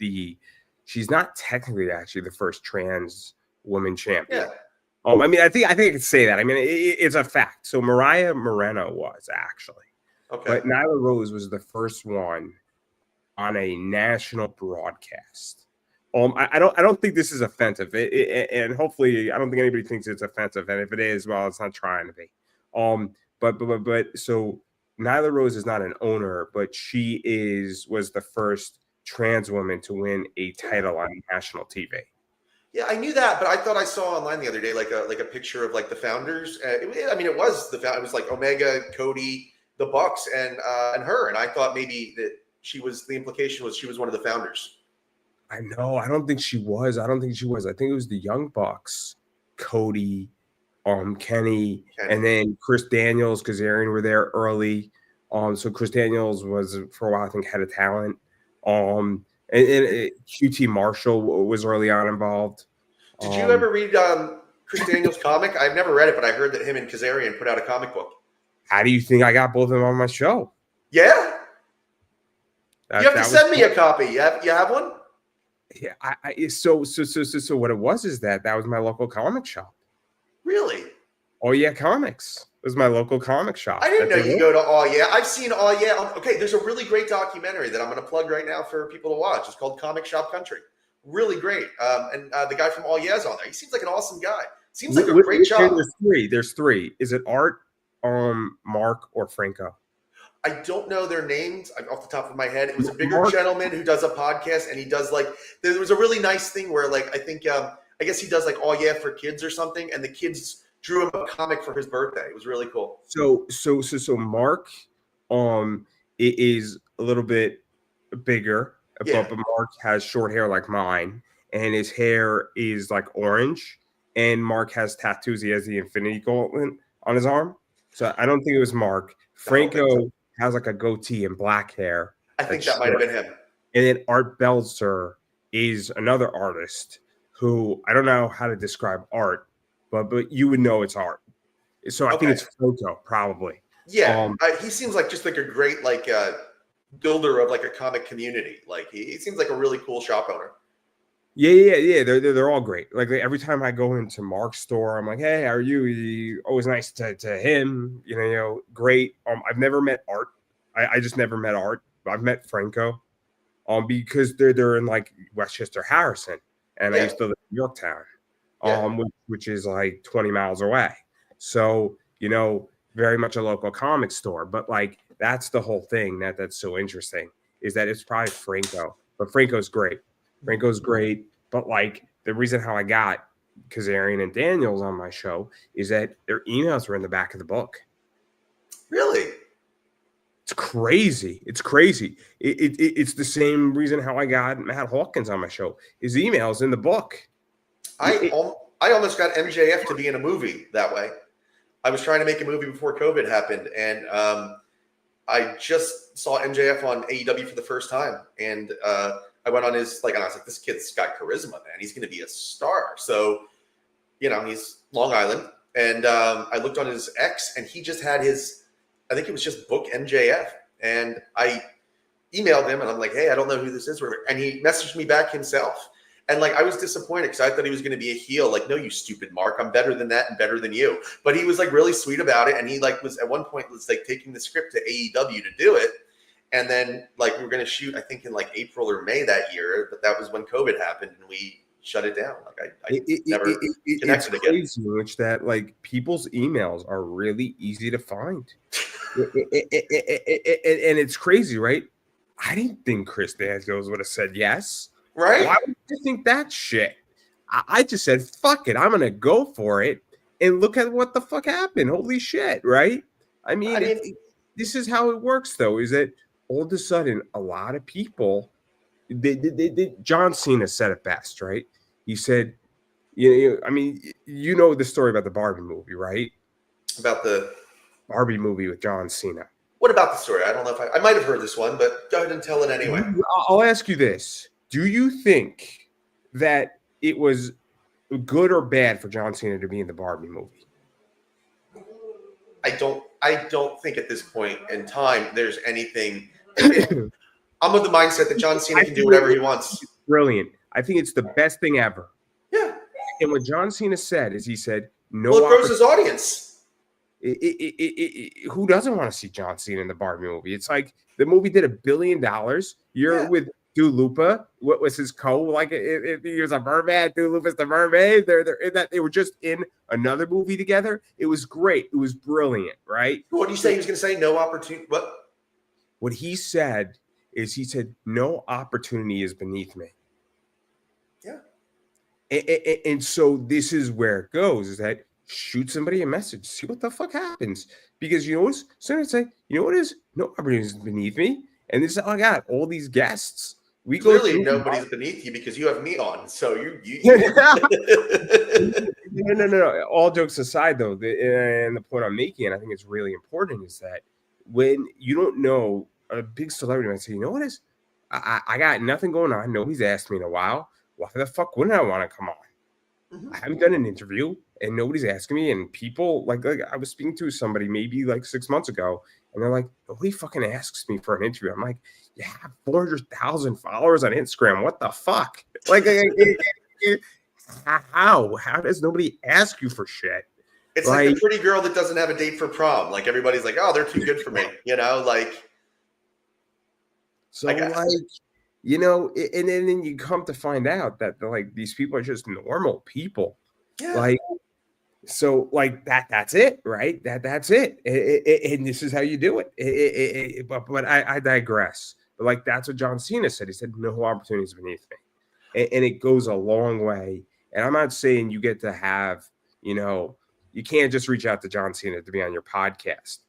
not technically actually the first trans woman champion. Yeah. I mean, I think I can say that. I mean, it's a fact. So Mariah Moreno was actually, okay, but Nyla Rose was the first one on a national broadcast. I don't think this is offensive, and hopefully, I don't think anybody thinks it's offensive. And if it is, well, it's not trying to be. But so Nyla Rose is not an owner, but she was the first trans woman to win a title on national TV. Yeah, I knew that, but I thought I saw online the other day like a picture of like the founders. It was it was like Omega, Cody, the Bucks, and her. And I thought maybe that the implication was she was one of the founders. I know. I don't think she was. I think it was the Young Bucks, Cody, Kenny, and then Chris Daniels, Kazarian were there early. So Chris Daniels was for a while, I think, head of talent. And QT Marshall was early on involved. Did you ever read Chris Daniels' comic? I've never read it, but I heard that him and Kazarian put out a comic book. How do you think I got both of them on my show? Yeah. You have to send me a copy. You have one? Yeah. So what it was is that was my local comic shop. Really? Oh yeah, Comics. It was my local comic shop. I didn't know you go to Oh Yeah. I've seen Oh Yeah. Okay, there's a really great documentary that I'm going to plug right now for people to watch. It's called Comic Shop Country. Really great. And the guy from Oh Yeah is on there. He seems like an awesome guy. Seems like a great job. There's three. Is it Art, Mark, or Franco? I don't know their names off the top of my head. It was a bigger gentleman who does a podcast, and he does like there was a really nice thing where like I think I guess he does like Oh Yeah for kids or something, and the kids drew him a comic for his birthday. It was really cool. So Mark is a little bit bigger, but Mark has short hair like mine, and his hair is like orange, and Mark has tattoos. He has the Infinity Gauntlet on his arm. So I don't think it was Mark. Franco has like a goatee and black hair. I think that might have been him. And then Art Belzer is another artist who I don't know how to describe art, but you would know it's art. So I think it's Franco, probably. Yeah, he seems like just like a great like builder of like a comic community. Like he seems like a really cool shop owner. Yeah. They're all great. Like every time I go into Mark's store, I'm like, "Hey, how are you?" Always nice to him. Great. I've never met Art. I just never met Art. I've met Franco. Because they're in like Westchester, Harrison, and I used to live in Yorktown, which is like 20 miles away. So very much a local comic store. But like that's the whole thing that's so interesting is that it's probably Franco, but Franco's great. But like the reason how I got Kazarian and Daniels on my show is that their emails were in the back of the book. Really? It's crazy. It's the same reason how I got Matt Hawkins on my show. His email's in the book. I almost got MJF to be in a movie that way. I was trying to make a movie before COVID happened, and I just saw MJF on AEW for the first time, and I went on his and I was like, this kid's got charisma, man. He's going to be a star. So, he's Long Island, and I looked on his X, and he just had I think it was just book MJF, and I emailed him, and I'm like, hey, I don't know who this is, and he messaged me back himself. And I was disappointed because I thought he was going to be a heel. No, you stupid Mark, I'm better than that and better than you. But he was really sweet about it. And he was at one point was taking the script to AEW to do it. And then we were going to shoot, I think in April or May that year, but that was when COVID happened and we shut it down. I never connected again. It's crazy, which that people's emails are really easy to find. And it's crazy, right? I didn't think Chris D'Angelos would have said yes. Right? Why would you think that shit? I just said, fuck it. I'm going to go for it. And look at what the fuck happened. Holy shit, right? I mean, this is how it works, though, is that all of a sudden, a lot of people, John Cena said it best, right? He said, you know the story about the Barbie movie, right? About the Barbie movie with John Cena. What about the story? I don't know if I might have heard this one, but go ahead and tell it anyway. I'll ask you this. Do you think that it was good or bad for John Cena to be in the Barbie movie? I don't think at this point in time there's anything. I'm of the mindset that John Cena can do whatever he wants. Brilliant. I think it's the best thing ever. Yeah. And what John Cena said is he said, no. Well, it grows his audience. Who doesn't want to see John Cena in the Barbie movie? It's the movie did $1 billion. You're with Dua Lipa. What was his if he was a mermaid, Dua Lipa's the mermaid. They were just in another movie together. It was great. It was brilliant, right? What do you say? He was going to say no opportunity. What he said is no opportunity is beneath me. Yeah. And so this is where it goes, is that shoot somebody a message, see what the fuck happens. Because someone say, what is no opportunity is beneath me. And this is how I got all these guests. We clearly nobody's beneath you because you have me on. So you. No. All jokes aside, though, and the point I'm making, and I think it's really important, is that when you don't know, a big celebrity might say, you know what is? I got nothing going on. Nobody's asked me in a while. Why the fuck wouldn't I want to come on? Mm-hmm. I haven't done an interview, and nobody's asking me. And people like I was speaking to somebody maybe 6 months ago, and they're like, nobody fucking asks me for an interview. I'm like, you have 400,000 followers on Instagram. What the fuck? How does nobody ask you for shit? It's like the pretty girl that doesn't have a date for prom. Everybody's like, oh, they're too good for me. So and then you come to find out that these people are just normal people. Yeah. That's it, right? That's it. And this is how you do it. But I digress. But that's what John Cena said. He said, no opportunities beneath me. And it goes a long way. And I'm not saying you get to have, you can't just reach out to John Cena to be on your podcast.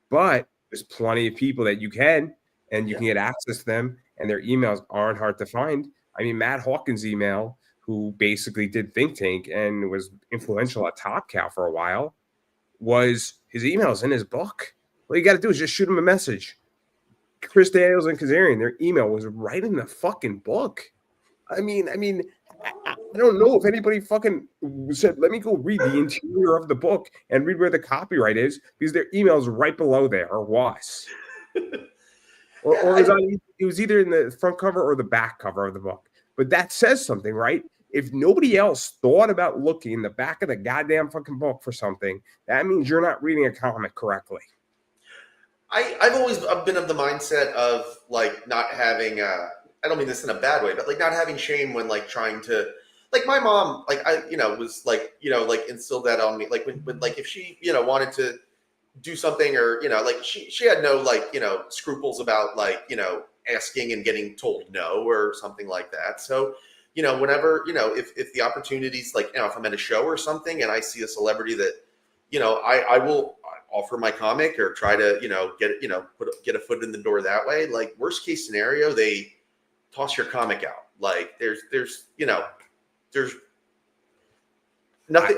But there's plenty of people that you can, and you can get access to them, and their emails aren't hard to find. I mean, Matt Hawkins' email, who basically did Think Tank and was influential at Top Cow for a while, was his emails in his book. All you got to do is just shoot him a message. Chris Daniels and Kazarian, their email was right in the fucking book. I don't know if anybody fucking said, let me go read the interior of the book and read where the copyright is, because their email's right below there, or was. Or it was either in the front cover or the back cover of the book. But that says something, right? If nobody else thought about looking in the back of the goddamn fucking book for something, that means you're not reading a comic correctly. I've always been of the mindset of not having I don't mean this in a bad way, but not having shame when trying to my mom was instilled that on me when if she wanted to do something, or she had no scruples about asking and getting told no or something like that. So whenever if the opportunities if I'm at a show or something and I see a celebrity that I will offer my comic or try to get a foot in the door that way. Worst case scenario, they toss your comic out. There's Nothing.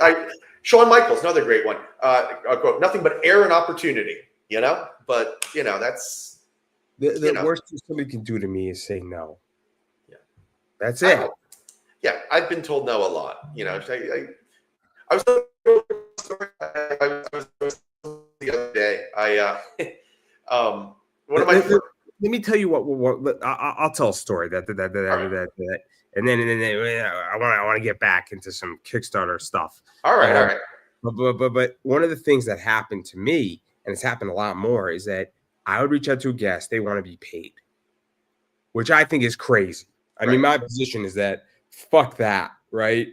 Shawn Michaels, another great one. A quote: "Nothing but air and opportunity." You know, but that's the worst thing somebody can do to me is say no. Yeah, that's it. I've been told no a lot. You know, I was the other day. One of my let me tell you what I'll tell a story that and then I want to get back into some Kickstarter stuff. All right. But one of the things that happened to me, and it's happened a lot more, is that I would reach out to a guest, they want to be paid, which I think is crazy. I mean, my position is that fuck that, right?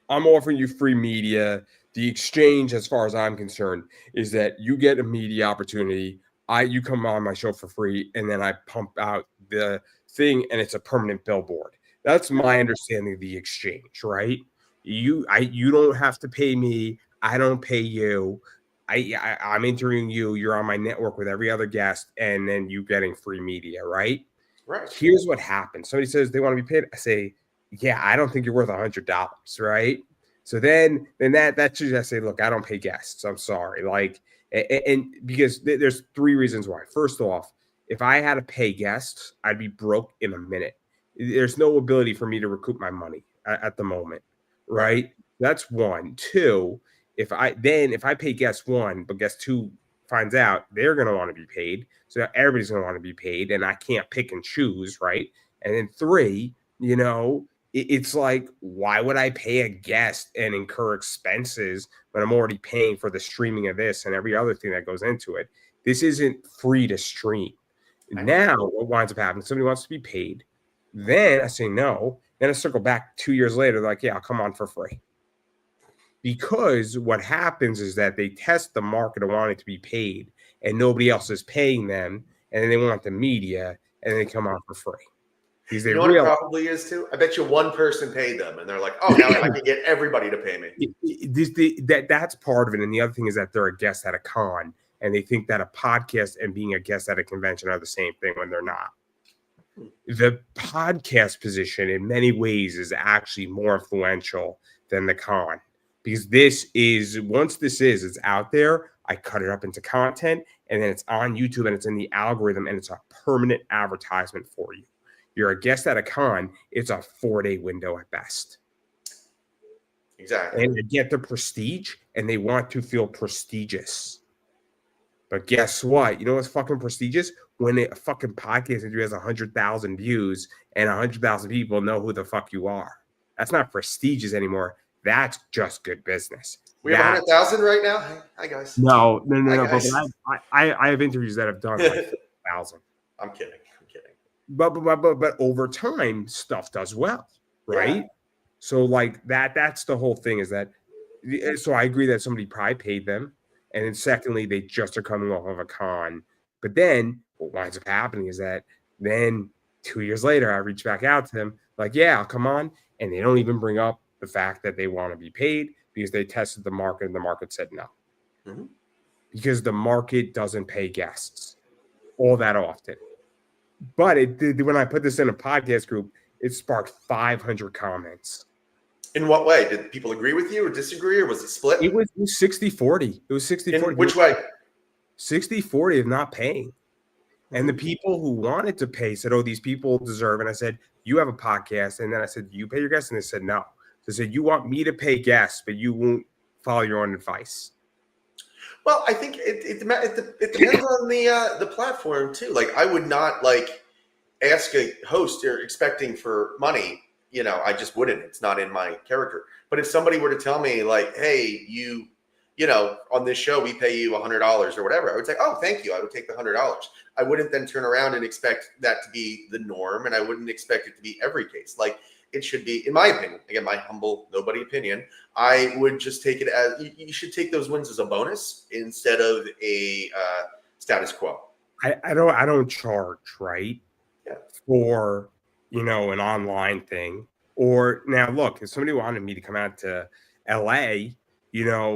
I'm offering you free media. The exchange, as far as I'm concerned, is that you get a media opportunity. You come on my show for free, and then I pump out the thing, and it's a permanent billboard. That's my understanding of the exchange, right? You don't have to pay me. I don't pay you. I'm interviewing you. You're on my network with every other guest, and then you getting free media, right? Right. Here's what happens. Somebody says they want to be paid. I say, yeah, I don't think you're worth $100, right? So then that should just say, look, I don't pay guests. I'm sorry. Like, and because there's three reasons why. First off, if I had to pay guests, I'd be broke in a minute. There's no ability for me to recoup my money at the moment, right? That's one. Two, if I pay guest one, but guest two finds out, they're going to want to be paid. So everybody's going to want to be paid, and I can't pick and choose, right? And then three, it's like, why would I pay a guest and incur expenses when I'm already paying for the streaming of this and every other thing that goes into it? This isn't free to stream. Now, what winds up happening, somebody wants to be paid. Then I say no. Then I circle back 2 years later, like, yeah, I'll come on for free. Because what happens is that they test the market of wanting to be paid, and nobody else is paying them, and then they want the media, and they come on for free. Because they what it probably is too? I bet you one person paid them, and they're like, "Oh, now I can get everybody to pay me." That's part of it, and the other thing is that they're a guest at a con, and they think that a podcast and being a guest at a convention are the same thing when they're not. The podcast position, in many ways, is actually more influential than the con, because once it's out there, I cut it up into content, and then it's on YouTube, and it's in the algorithm, and it's a permanent advertisement for you. You're a guest at a con, it's a 4-day window at best. Exactly. And they get the prestige, and they want to feel prestigious. But guess what? You know what's fucking prestigious? When a fucking podcast interview has 100,000 views and 100,000 people know who the fuck you are. That's not prestigious anymore. That's just good business. We have 100,000 right now? Hi, guys. No. Guys. But I have interviews that have done like 1,000. I'm kidding. But over time, stuff does well, right? Yeah. So like that's the whole thing is that. So I agree that somebody probably paid them, and then secondly, they just are coming off of a con. But then what winds up happening is that then 2 years later, I reach back out to them like, yeah, I'll come on, and they don't even bring up the fact that they want to be paid because they tested the market and the market said no. Mm-hmm. Because the market doesn't pay guests all that often. But when I put this in a podcast group, it sparked 500 comments. In what way? Did people agree with you or disagree, or was it split? It was 60-40. It was 60-40. In which way? 60-40 of not paying. And the people who wanted to pay said, oh, these people deserve. And I said, you have a podcast. And then I said, you pay your guests? And they said, no. They said, you want me to pay guests, but you won't follow your own advice. Well, I think it depends on the platform too. Like, I would not ask a host or expecting for money. I just wouldn't. It's not in my character. But if somebody were to tell me like, hey, on this show we pay you $100 or whatever, I would say, oh, thank you. I would take the $100. I wouldn't then turn around and expect that to be the norm, and I wouldn't expect it to be every case. Like, it should be, in my opinion, again, my humble nobody opinion, I would just take it as you should take those wins as a bonus instead of a status quo. I don't charge, right? Yeah. For an online thing. Or now look, if somebody wanted me to come out to LA,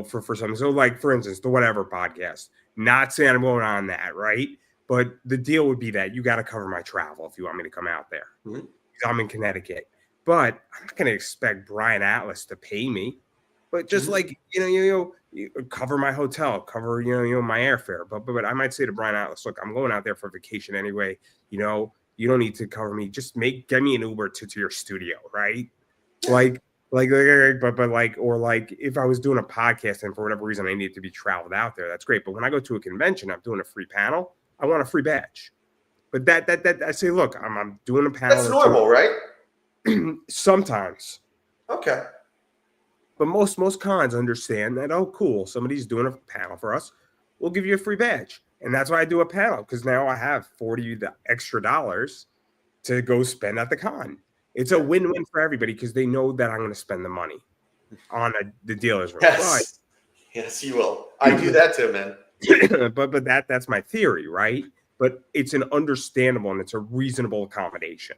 for something. So like for instance, the whatever podcast. Not saying I'm going on that, right? But the deal would be that you got to cover my travel if you want me to come out there. Mm-hmm. I'm in Connecticut. But I'm not going to expect Brian Atlas to pay me. But just like you cover my hotel, cover my airfare. But I might say to Brian Atlas, look, I'm going out there for vacation anyway. You don't need to cover me. Just get me an Uber to your studio, right? Like, but if I was doing a podcast and for whatever reason I needed to be traveled out there, that's great. But when I go to a convention, I'm doing a free panel. I want a free badge. But that I say, look, I'm doing a panel. That's normal, right? Sometimes. Okay. But most cons understand that, oh, cool, somebody's doing a panel for us. We'll give you a free badge. And that's why I do a panel, because now I have $40 extra to go spend at the con. It's a win-win for everybody because they know that I'm going to spend the money on the dealer's room. Yes. Yes, you will. I do that too, man. but that's my theory, right? But it's an understandable and it's a reasonable accommodation.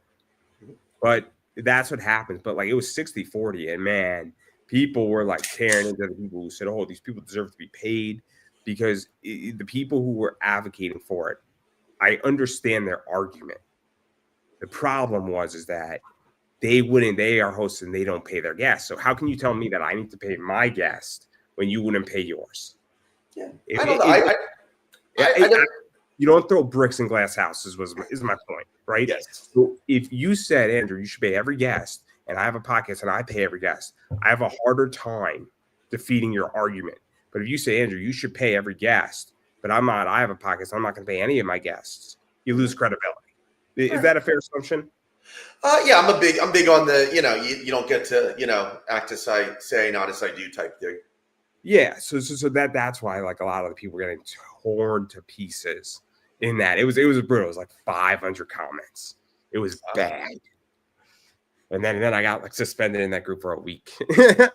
But that's what happens. But it was 60-40, and man, people were tearing into the people who said, oh, these people deserve to be paid, because the people who were advocating for it, I understand their argument. The problem is that they are hosts and they don't pay their guests. So how can you tell me that I need to pay my guest when you wouldn't pay yours? Yeah, I don't know. You don't throw bricks in glass houses is my point, right? Yes. So if you said, Andrew, you should pay every guest, and I have a podcast and I pay every guest, I have a harder time defeating your argument. But if you say, Andrew, you should pay every guest, but I have a podcast, I'm not going to pay any of my guests, you lose credibility. Is that a fair assumption? Yeah, I'm big on the, you don't get to, act as I say, not as I do type thing. Yeah, so that's why a lot of the people were getting torn to pieces in that. It was brutal. It was 500 comments. It was bad. And then I got suspended in that group for a week. God.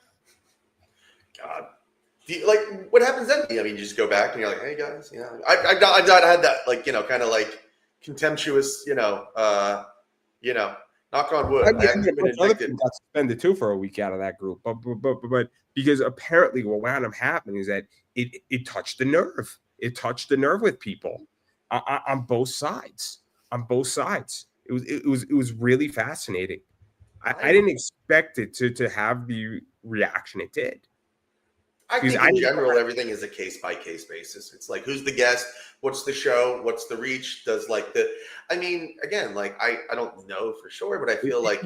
What happens then? I mean, you just go back and you're like, hey guys, I had that kind of contemptuous, knock on wood. Other people got suspended too for a week out of that group, but because apparently what wound up happening is that it touched the nerve. It touched the nerve with people on both sides. On both sides, it was really fascinating. I didn't expect it to have the reaction it did. I think in general, everything is a case-by-case basis. It's who's the guest? What's the show? What's the reach? Again, I don't know for sure, but I feel like...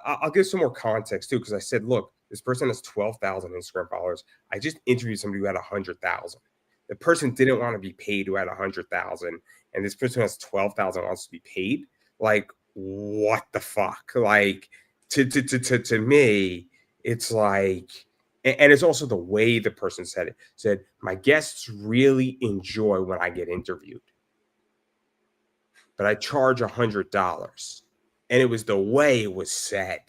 I'll give some more context, too, because I said, look, this person has 12,000 Instagram followers. I just interviewed somebody who had 100,000. The person didn't want to be paid who had 100,000, and this person has 12,000 wants to be paid. What the fuck? To me, it's and it's also the way the person said it. Said, my guests really enjoy when I get interviewed, but I charge $100. And it was the way it was said,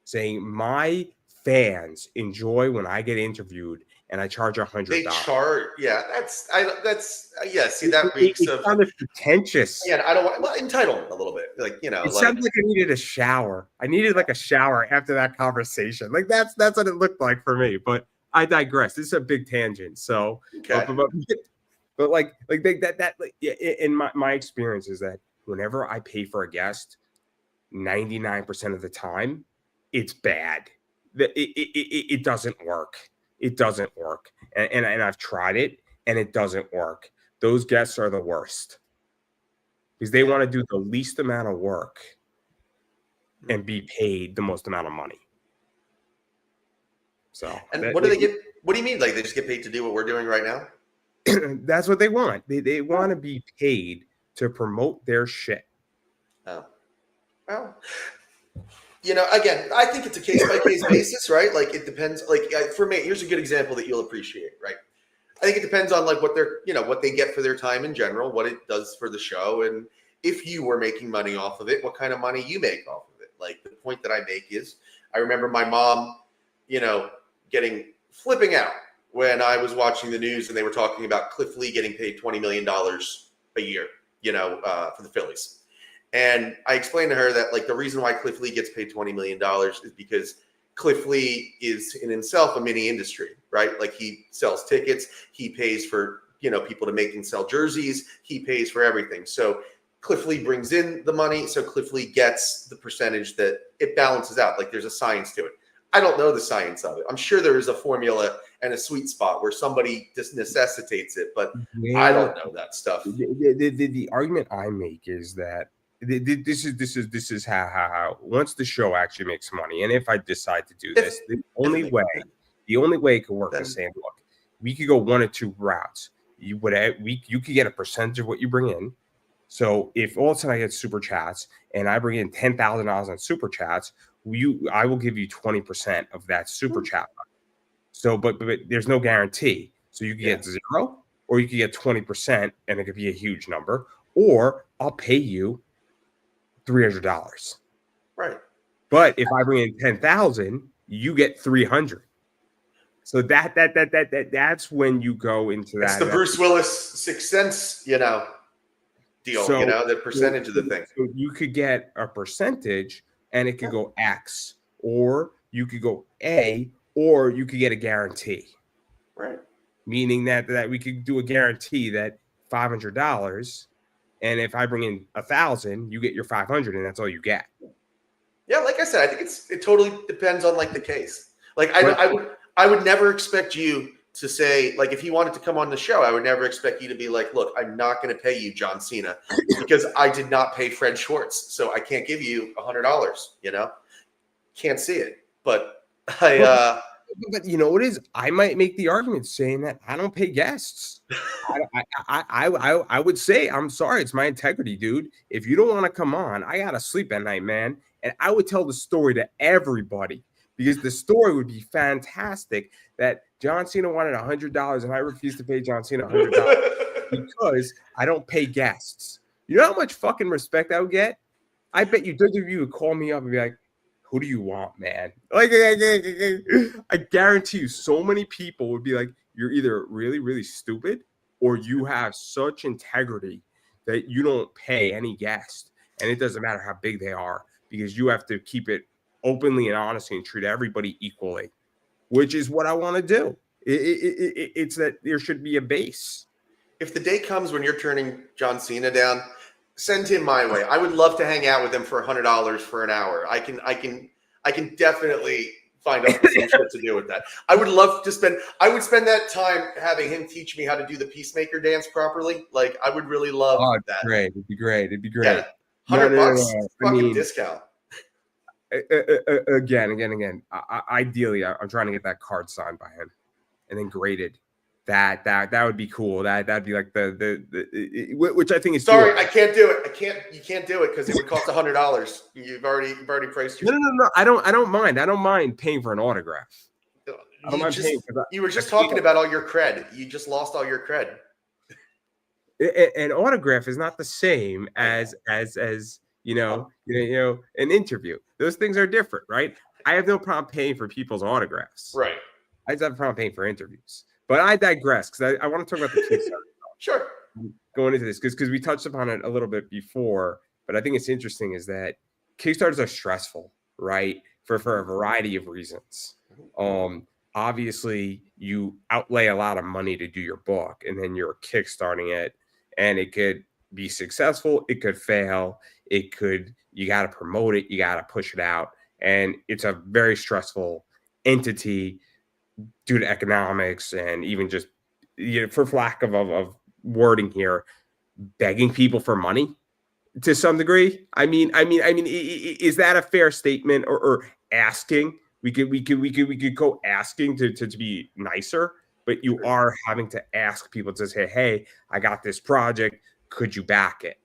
saying my fans enjoy when I get interviewed, and I charge $100. They charge, yeah. See, that reeks of kind of pretentious. Yeah, I don't want entitlement a little bit, It sounds like I needed a shower. I needed a shower after that conversation. That's what it looked like for me. But I digress. This is a big tangent. So, okay. but in my experience is that whenever I pay for a guest, 99% of the time, it's bad. It doesn't work. It doesn't work. And I've tried it, and it doesn't work. Those guests are the worst because they want to do the least amount of work and be paid the most amount of money. So, and what do they get? What do you mean? They just get paid to do what we're doing right now? That's what they want. They want to be paid to promote their shit. Oh, well. Again, I think it's a case-by-case basis, right? It depends. For me, here's a good example that you'll appreciate, right? I think it depends on what they're, what they get for their time in general, what it does for the show, and if you were making money off of it, what kind of money you make off of it. The point that I make is, I remember my mom, flipping out when I was watching the news and they were talking about Cliff Lee getting paid $20 million a year, for the Phillies. And I explained to her that the reason why Cliff Lee gets paid $20 million is because Cliff Lee is in himself a mini industry, right? He sells tickets, he pays for, people to make and sell jerseys, he pays for everything. So Cliff Lee brings in the money, so Cliff Lee gets the percentage that it balances out. There's a science to it. I don't know the science of it. I'm sure there is a formula and a sweet spot where somebody just necessitates it, but I don't know that stuff. The argument I make is that this is how once the show actually makes money, and if I decide to do this, the only way it could work the same. Look, we could go one or two routes. You could get a percentage of what you bring in. So if all of a sudden I get super chats and I bring in $10,000 on super chats, I will give you 20% of that super chat. So, but there's no guarantee. So you can get 0, or you can get 20%, and it could be a huge number. Or I'll pay you $300. Right. But if I bring in 10,000, you get 300. So that's when you go into that. It's the Bruce Willis Sixth Sense, deal. So, the percentage of the thing. So you could get a percentage, and it could go X, or you could go A, or you could get a guarantee. Right. Meaning that we could do a guarantee that $500, and if I bring in 1,000, you get your 500, and that's all you get. Yeah, like I said, I think it totally depends on like the case. Like I would never expect you to say, like, if you wanted to come on the show, I would never expect you to be like, look, I'm not going to pay you John Cena because I did not pay Fred Schwartz, so I can't give you $100. Can't see it, but But you know what is? I might make the argument saying that I don't pay guests. I would say, I'm sorry, it's my integrity, dude. If you don't want to come on, I gotta sleep at night, man. And I would tell the story to everybody, because the story would be fantastic. That John Cena wanted $100, and I refused to pay John Cena $100 because I don't pay guests. You know how much fucking respect I would get? I bet you WWE would call me up and be like, who do you want, man? Like, I guarantee you, so many people would be like, you're either really, really stupid, or you have such integrity that you don't pay any guest. And it doesn't matter how big they are, because you have to keep it openly and honestly and treat everybody equally, which is what I want to do. It's that there should be a base. If the day comes when you're turning John Cena down, send him my way. I would love to hang out with him for $100 for an hour. I can definitely find out some shit to do with that. I would love to spend that time having him teach me how to do the Peacemaker dance properly. Like, I would really love that. Great. It'd be great. Yeah, $100 fucking discount. Again. Ideally, I'm trying to get that card signed by him and then graded. That would be cool. That'd be like the which I think is. Sorry, I can't do it. You can't do it because it would cost $100. You've already priced your. No. I don't mind. I don't mind paying for an autograph. You were just talking about all your cred. You just lost all your cred. An autograph is not the same as an interview. Those things are different, right? I have no problem paying for people's autographs. Right. I just have a problem paying for interviews. But I digress, because I want to talk about the Kickstarter. Sure. Going into this, because we touched upon it a little bit before, but I think it's interesting is that Kickstarters are stressful, right? For a variety of reasons. Obviously, you outlay a lot of money to do your book, and then you're kickstarting it, and it could be successful, it could fail, you got to promote it, you got to push it out, and it's a very stressful entity due to economics, and even just, for lack of wording here, begging people for money to some degree. I mean, is that a fair statement, or asking? We could go asking to be nicer, but you are having to ask people to say, hey, I got this project, could you back it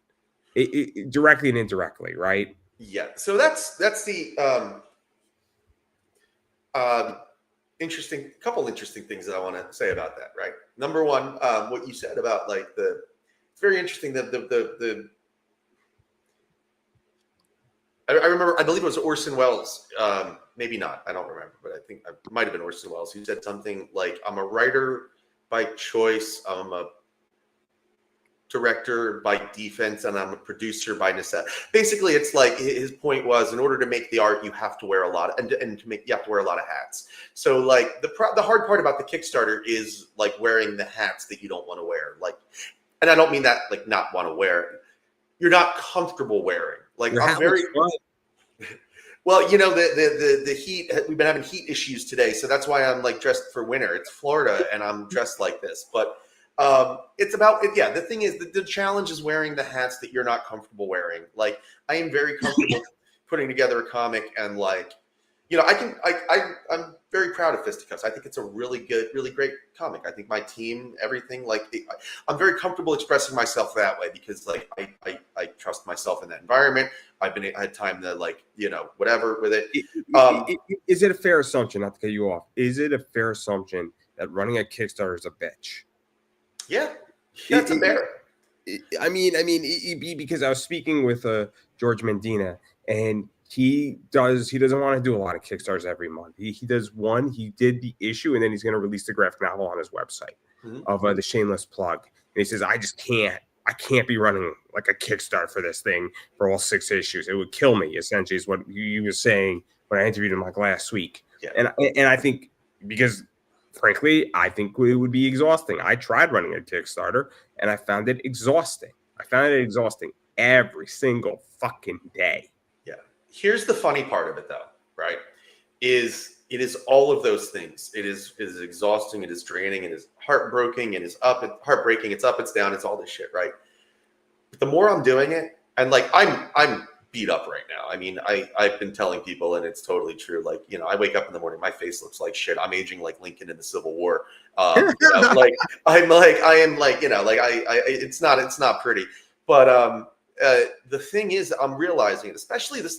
directly and indirectly, right? Yeah. So that's the couple interesting things that I want to say about that, right? Number one, what you said about like it's very interesting that I remember, I believe it was Orson Welles, maybe not, I don't remember, but I think it might have been Orson Welles who said something like, I'm a writer by choice, I'm a director by defense, and I'm a producer by necessity. Basically, it's like his point was, in order to make the art, you have to wear a lot of, you have to wear a lot of hats. So like the hard part about the Kickstarter is like wearing the hats that you don't want to wear. Like, and I don't mean that like not want to wear. You're not comfortable wearing. Like, Well, you know, the heat, we've been having heat issues today, so that's why I'm like dressed for winter. It's Florida and I'm dressed like this. But it's about it. Yeah, the thing is the challenge is wearing the hats that you're not comfortable wearing. Like I am very comfortable putting together a comic and like, you know, I'm very proud of Fisticuffs. I think it's a really good, really great comic. I think my team, everything, like I'm very comfortable expressing myself that way because like I trust myself in that environment. I had time to like, you know, whatever with it. Is it a fair assumption, not to cut you off, is it a fair assumption that running a Kickstarter is a bitch? Yeah, that's a bear. I mean, because I was speaking with George Mendina, and he doesn't want to do a lot of Kickstarters every month. He does one. He did the issue, and then he's going to release the graphic novel on his website of the Shameless Plug. And he says, I can't be running like a Kickstarter for this thing for all 6 issues. It would kill me. Essentially, is what you were saying when I interviewed him like last week. Yeah. And I think because, frankly, I think it would be exhausting. I tried running a Kickstarter, and I found it exhausting. I found it exhausting every single fucking day. Yeah. Here's the funny part of it, though, right? It is all of those things. It is exhausting. It is draining. It is heartbreaking. It is heartbreaking. It's up. It's down. It's all this shit, right? But the more I'm doing it, and like I'm beat up right now. I mean, I've been telling people, and it's totally true. Like, you know, I wake up in the morning, my face looks like shit. I'm aging like Lincoln in the Civil War. You know, like I am like, you know, like it's not pretty. But the thing is, I'm realizing it, especially the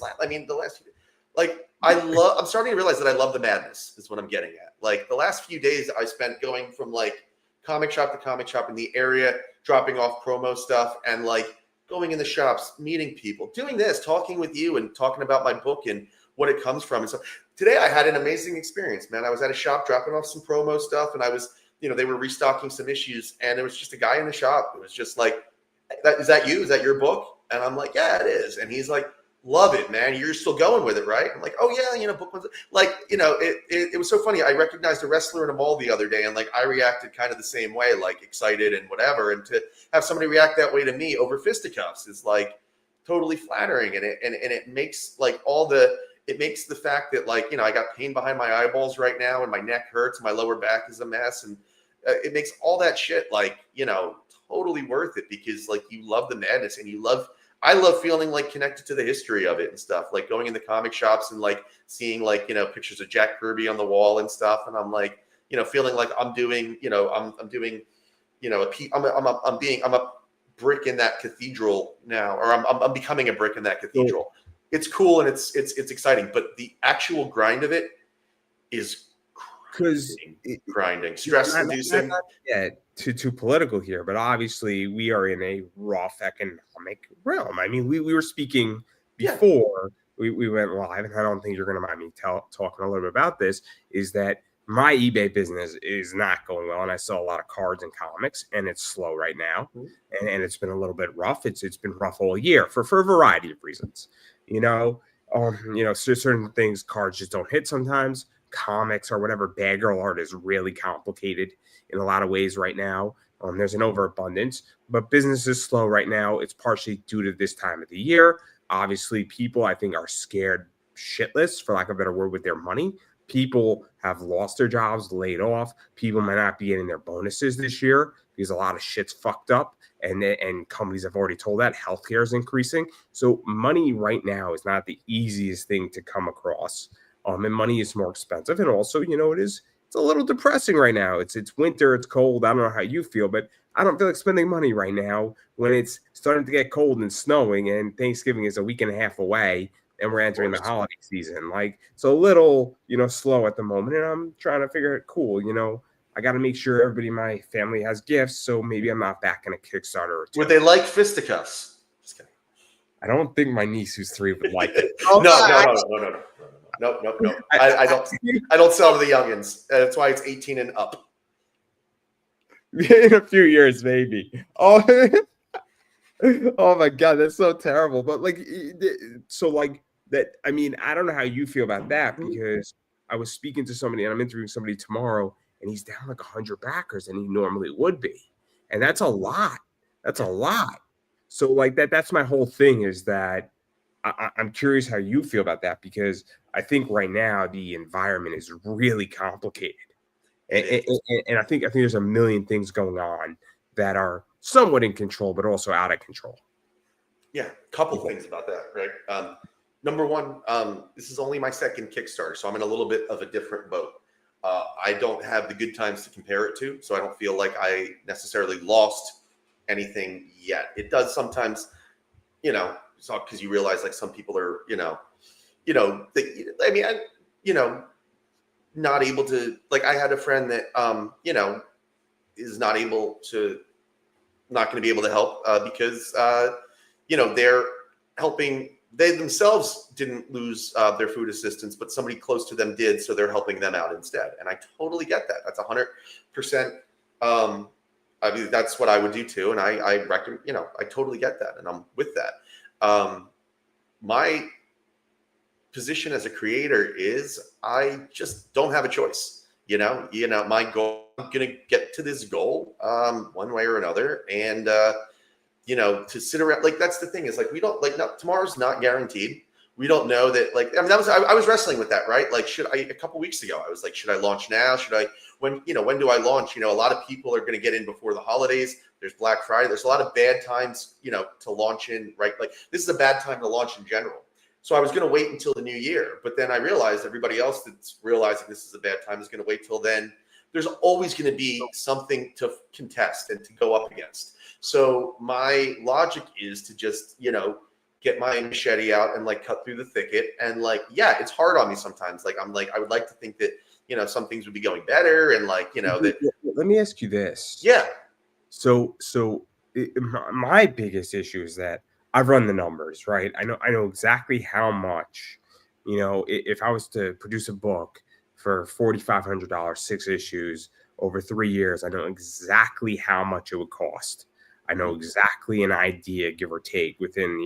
last few days, like I'm starting to realize that I love the madness is what I'm getting at. Like the last few days I spent going from like comic shop to comic shop in the area, dropping off promo stuff and like going in the shops, meeting people, doing this, talking with you and talking about my book and what it comes from. And so today I had an amazing experience, man. I was at a shop dropping off some promo stuff and I was, you know, they were restocking some issues and there was just a guy in the shop. It was just like, is that you? Is that your book? And I'm like, yeah, it is. And he's like, love it, man. You're still going with it, right? I'm like, oh yeah, you know, book ones. Like, you know, it was so funny. I recognized a wrestler in a mall the other day, and like I reacted kind of the same way, like excited and whatever. And to have somebody react that way to me over Fisticuffs is like totally flattering, and it makes like it makes the fact that like, you know, I got pain behind my eyeballs right now, and my neck hurts, and my lower back is a mess, and it makes all that shit like, you know, totally worth it because like you love the madness and I love feeling like connected to the history of it and stuff, like going in the comic shops and like seeing like, you know, pictures of Jack Kirby on the wall and stuff. And I'm like, you know, feeling like I'm doing, you know, I'm doing, you know, I'm a brick in that cathedral now, or I'm becoming a brick in that cathedral. It's cool and it's exciting, but the actual grind of it is grinding, stress inducing. Yeah, too political here, but obviously we are in a rough economic realm. I mean, we were speaking before we went live, and I don't think you're going to mind me talking a little bit about this, is that my eBay business is not going well, and I sell a lot of cards and comics, and it's slow right now, and it's been a little bit rough. It's been rough all year for a variety of reasons. You know, so certain things, cards just don't hit sometimes. Comics or whatever, bad girl art is really complicated in a lot of ways right now. There's an overabundance, but business is slow right now. It's partially due to this time of the year. Obviously, people, I think, are scared shitless, for lack of a better word, with their money. People have lost their jobs, laid off. People might not be getting their bonuses this year because a lot of shit's fucked up. And companies have already told that healthcare is increasing. So money right now is not the easiest thing to come across. And money is more expensive. And also, you know, it's a little depressing right now. It's winter, it's cold. I don't know how you feel, but I don't feel like spending money right now when it's starting to get cold and snowing and Thanksgiving is a week and a half away and we're entering the holiday season. Like, it's a little, you know, slow at the moment. And I'm trying to figure it cool, you know. I got to make sure everybody in my family has gifts, so maybe I'm not back in a Kickstarter or two. Would they like Fisticuffs? Just kidding. I don't think my niece who's 3 would like it. No. I don't sell to the youngins. That's why it's 18 and up. In a few years, maybe. Oh my God, that's so terrible. But like, so like that. I mean, I don't know how you feel about that because I was speaking to somebody and I'm interviewing somebody tomorrow, and he's down like 100 backers, and he normally would be, and that's a lot. That's a lot. So like that's my whole thing is that I'm curious how you feel about that, because I think right now the environment is really complicated. And, It is. and I think there's a million things going on that are somewhat in control, but also out of control. Yeah, couple things about that, right? Number one, this is only my second Kickstarter, so I'm in a little bit of a different boat. I don't have the good times to compare it to, so I don't feel like I necessarily lost anything yet. It does sometimes, because you realize like some people are, not able to. Like I had a friend that, is not going to be able to help because they're helping. They themselves didn't lose their food assistance, but somebody close to them did, so they're helping them out instead. And I totally get that. That's 100%. I mean, that's what I would do too. And I recommend, I totally get that, and I'm with that. My position as a creator is I just don't have a choice. My goal. I'm gonna get to this goal one way or another, and to sit around, like, that's the thing, is like we don't, like, no, tomorrow's not guaranteed. We don't know that, like, I mean, I was wrestling with that, right? Like, a couple weeks ago I was like, should I launch now? When do I launch? A lot of people are going to get in before the holidays. There's Black Friday. There's a lot of bad times, to launch in, right? Like, this is a bad time to launch in general. So I was going to wait until the new year, but then I realized everybody else that's realizing this is a bad time is going to wait till then. There's always going to be something to contest and to go up against. So my logic is to just, get my machete out and like cut through the thicket. And like, yeah, it's hard on me sometimes. Like, I'm like, I would like to think that, some things would be going better. And like, that. Let me ask you this. Yeah. So my biggest issue is that I've run the numbers, right? I know exactly how much, if I was to produce a book for $4,500, 6 issues over 3 years, I know exactly how much it would cost. I know exactly an idea, give or take, within,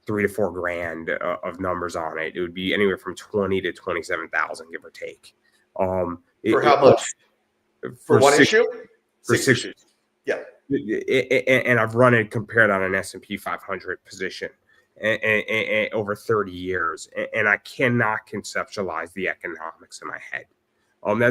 3 to 4 grand of numbers on it. It would be anywhere from 20 to 27,000, give or take. For how much? For one issue? For 6 issues. Yeah. And I've run it compared on an S&P 500 position and over 30 years, and I cannot conceptualize the economics in my head.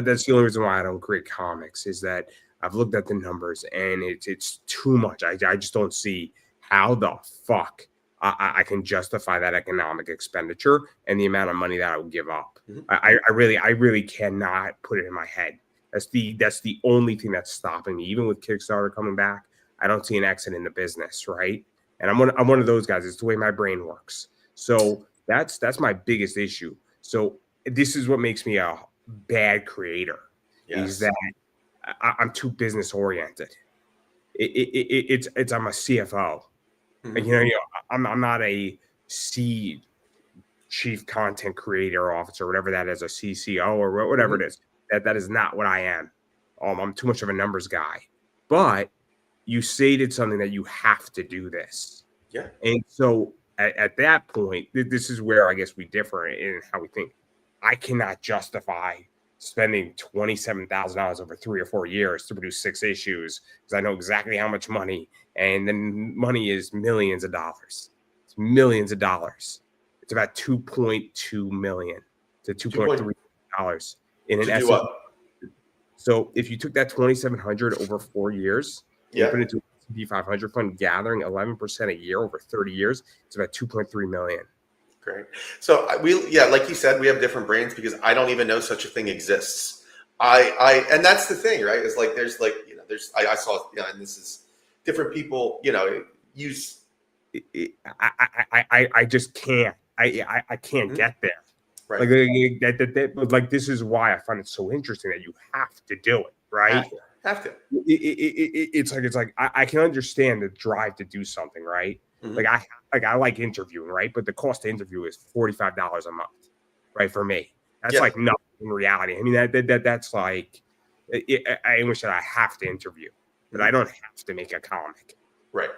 That's the only reason why I don't create comics, is that I've looked at the numbers and it's too much. I just don't see how the fuck I can justify that economic expenditure and the amount of money that I would give up. Mm-hmm. I really cannot put it in my head. That's the only thing that's stopping me. Even with Kickstarter coming back, I don't see an exit in the business, right? And I'm one of those guys. It's the way my brain works. So that's my biggest issue. So this is what makes me a bad creator. Yes. Is that I'm too business oriented. I'm a CFO. Mm-hmm. I'm not a chief content creator officer, whatever that is, a CCO or whatever mm-hmm. it is. That is not what I am. I'm too much of a numbers guy. But you stated something that you have to do this. Yeah. And so at that point, this is where I guess we differ in how we think. I cannot justify spending $27,000 over 3 or 4 years to produce 6 issues, because I know exactly how much money, and then money is millions of dollars. It's millions of dollars. It's about $2.2 million to $2.3 million in an S&P. So if you took that 2,700 over 4 years, and put it into an S&P 500 fund, gathering 11% a year over 30 years, it's about $2.3 million. Great. So like you said, we have different brains, because I don't even know such a thing exists. And that's the thing, right? Is like, I saw, and this is different people, use. I just can't. I can't mm-hmm. get there. Right. Like this is why I find it so interesting that you have to do it, right? Have to. It's like I can understand the drive to do something, right? Mm-hmm. I like interviewing, right? But the cost to interview is $45 a month, right? For me, that's like nothing in reality. I mean, that's like, I wish that I have to interview, but I don't have to make a comic, right?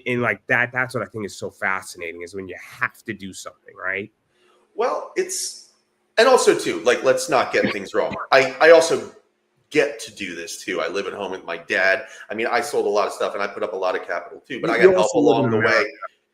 And like that's what I think is so fascinating, is when you have to do something, right? Well, and also too, like, let's not get things wrong. I also get to do this too. I live at home with my dad. I mean, I sold a lot of stuff and I put up a lot of capital too, but I got help along the way.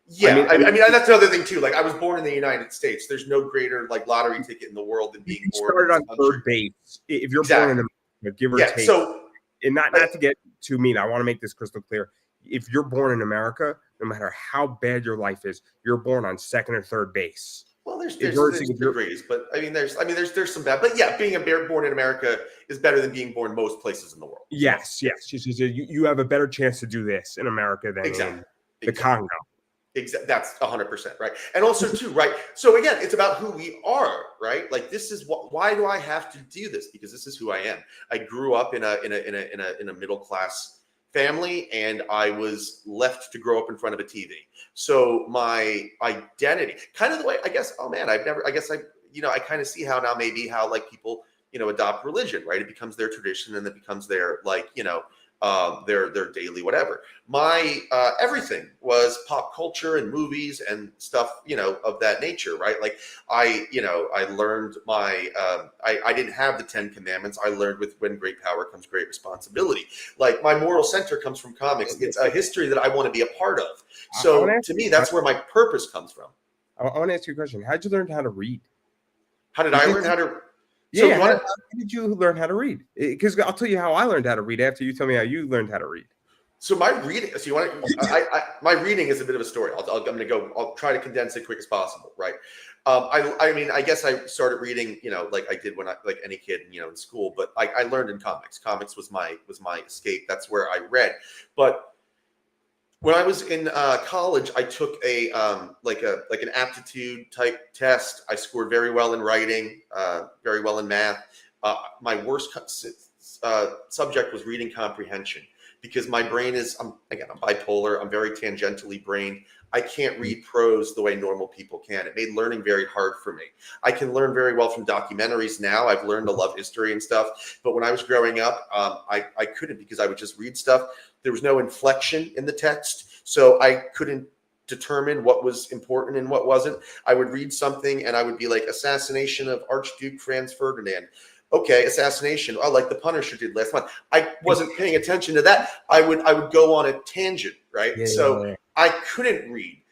Yeah, I mean that's another thing too. Like I was born in the United States. There's no greater like lottery ticket in the world than being you born in started this on country. third base. If you're born in Exactly. America, give or Yeah. take, So and not to get too mean, I want to make this crystal clear. If you're born in America, no matter how bad your life is, you're born on second or third base. well, there's If you're, degrees, but I mean there's some bad. But yeah, being born in America is better than being born most places in the world. yes, So, yes, you have a better chance to do this in America than exactly. in the Congo. That's 100% right. And also too, right? So again, it's about who we are, right? Like this is why do I have to do this? Because this is who I am. I grew up in a middle class family, and I was left to grow up in front of a TV. So my identity, kind of the way, I guess, oh man, I kind of see how now maybe how like people, adopt religion, right? It becomes their tradition and it becomes their like, their daily whatever. My everything was pop culture and movies and stuff, of that nature, right? Like I learned my I didn't have the 10 Commandments. I learned with when great power comes great responsibility. Like my moral center comes from comics. It's a history that I want to be a part of. So to me, that's where my purpose comes from. I want to ask you a question. How did you learn how to read? How did I learn how to? So yeah, how did you learn how to read? Because I'll tell you how I learned how to read after you tell me how you learned how to read. So my reading. So you want to? My reading is a bit of a story. I'm going to go. I'll try to condense it quick as possible. Right. I mean, I guess I started reading, like I did when like any kid, in school. But I learned in comics. Comics was my escape. That's where I read. But when I was in college, I took a like an aptitude type test. I scored very well in writing, very well in math. My worst subject was reading comprehension because my brain is, I'm bipolar. I'm very tangentially brained. I can't read prose the way normal people can. It made learning very hard for me. I can learn very well from documentaries now. I've learned to love history and stuff. But when I was growing up, I couldn't because I would just read stuff. There was no inflection in the text, so I couldn't determine what was important and what wasn't. I would read something and I would be like, assassination of Archduke Franz Ferdinand. Okay, assassination. Oh, like the Punisher did last month. I wasn't paying attention to that. I would go on a tangent, right? Yeah, so yeah. I couldn't read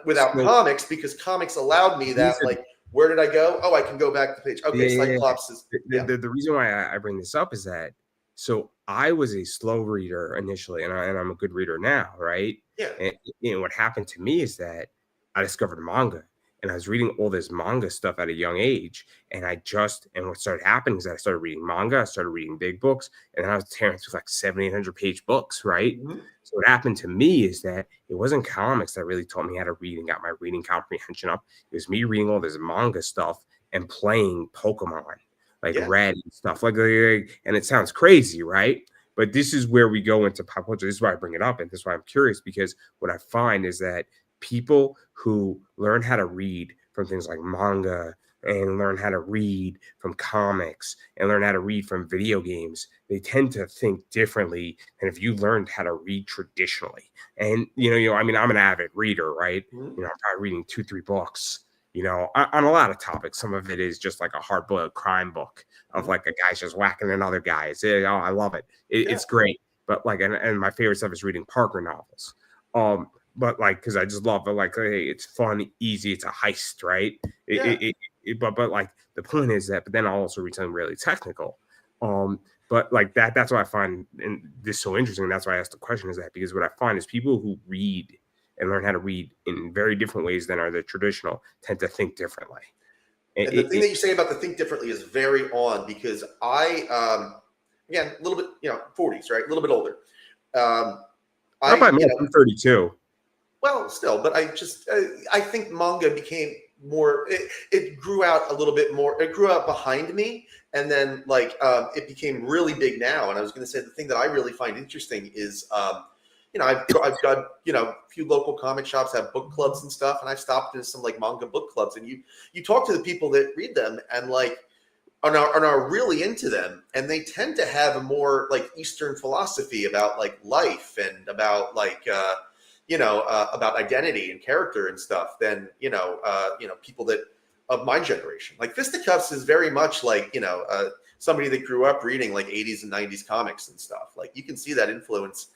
without comics because comics allowed me that. Like, where did I go? Oh, I can go back to the page. Okay, Cyclops is. The reason why I bring this up is that so I was a slow reader initially, and I'm a good reader now, right? Yeah. And what happened to me is that I discovered manga. And I was reading all this manga stuff at a young age. And what started happening is that I started reading manga. I started reading big books. And then I was tearing through like 700-800 page books, right? Mm-hmm. So what happened to me is that it wasn't comics that really taught me how to read and got my reading comprehension up. It was me reading all this manga stuff and playing Pokemon, like Red and stuff. Like, and it sounds crazy, right? But this is where we go into pop culture. This is why I bring it up. And this is why I'm curious, because what I find is that people who learn how to read from things like manga and learn how to read from comics and learn how to read from video games, they tend to think differently than if you learned how to read traditionally. And, I mean, I'm an avid reader, right? Mm-hmm. I'm probably reading 2-3 books, on a lot of topics. Some of it is just like a hard-boiled crime book of like a guy's just whacking another guy. I love it. It's great. But like, and my favorite stuff is reading Parker novels. But like, because I just love it, like, hey, it's fun, easy, it's a heist, right? But like the point is that, but then I'll also read something really technical. But like that's why I find this so interesting. That's why I asked the question is that because what I find is people who read and learn how to read in very different ways than are the traditional tend to think differently. And the thing that you say about the think differently is very on because I, again, a little bit, 40s, right? A little bit older. I'm 32. Well, still, but I think manga became more, it grew out a little bit more. It grew out behind me. And then like, it became really big now. And I was going to say, the thing that I really find interesting is, I've got, a few local comic shops have book clubs and stuff. And I've stopped in some like manga book clubs and you talk to the people that read them and like, are really into them. And they tend to have a more like Eastern philosophy about like life and about like, about identity and character and stuff than, people that of my generation. Like Fisticuffs is very much like, somebody that grew up reading like 80s and 90s comics and stuff. Like you can see that influence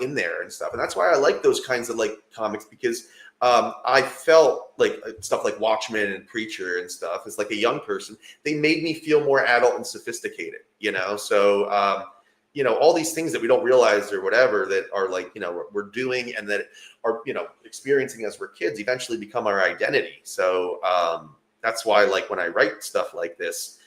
in there and stuff. And that's why I like those kinds of like comics because I felt like stuff like Watchmen and Preacher and stuff, as like a young person, they made me feel more adult and sophisticated, you know? So, you know, all these things that we don't realize or whatever that are like, you know, we're doing and that are, you know, experiencing as we're kids eventually become our identity. So that's why, like, when I write stuff like this,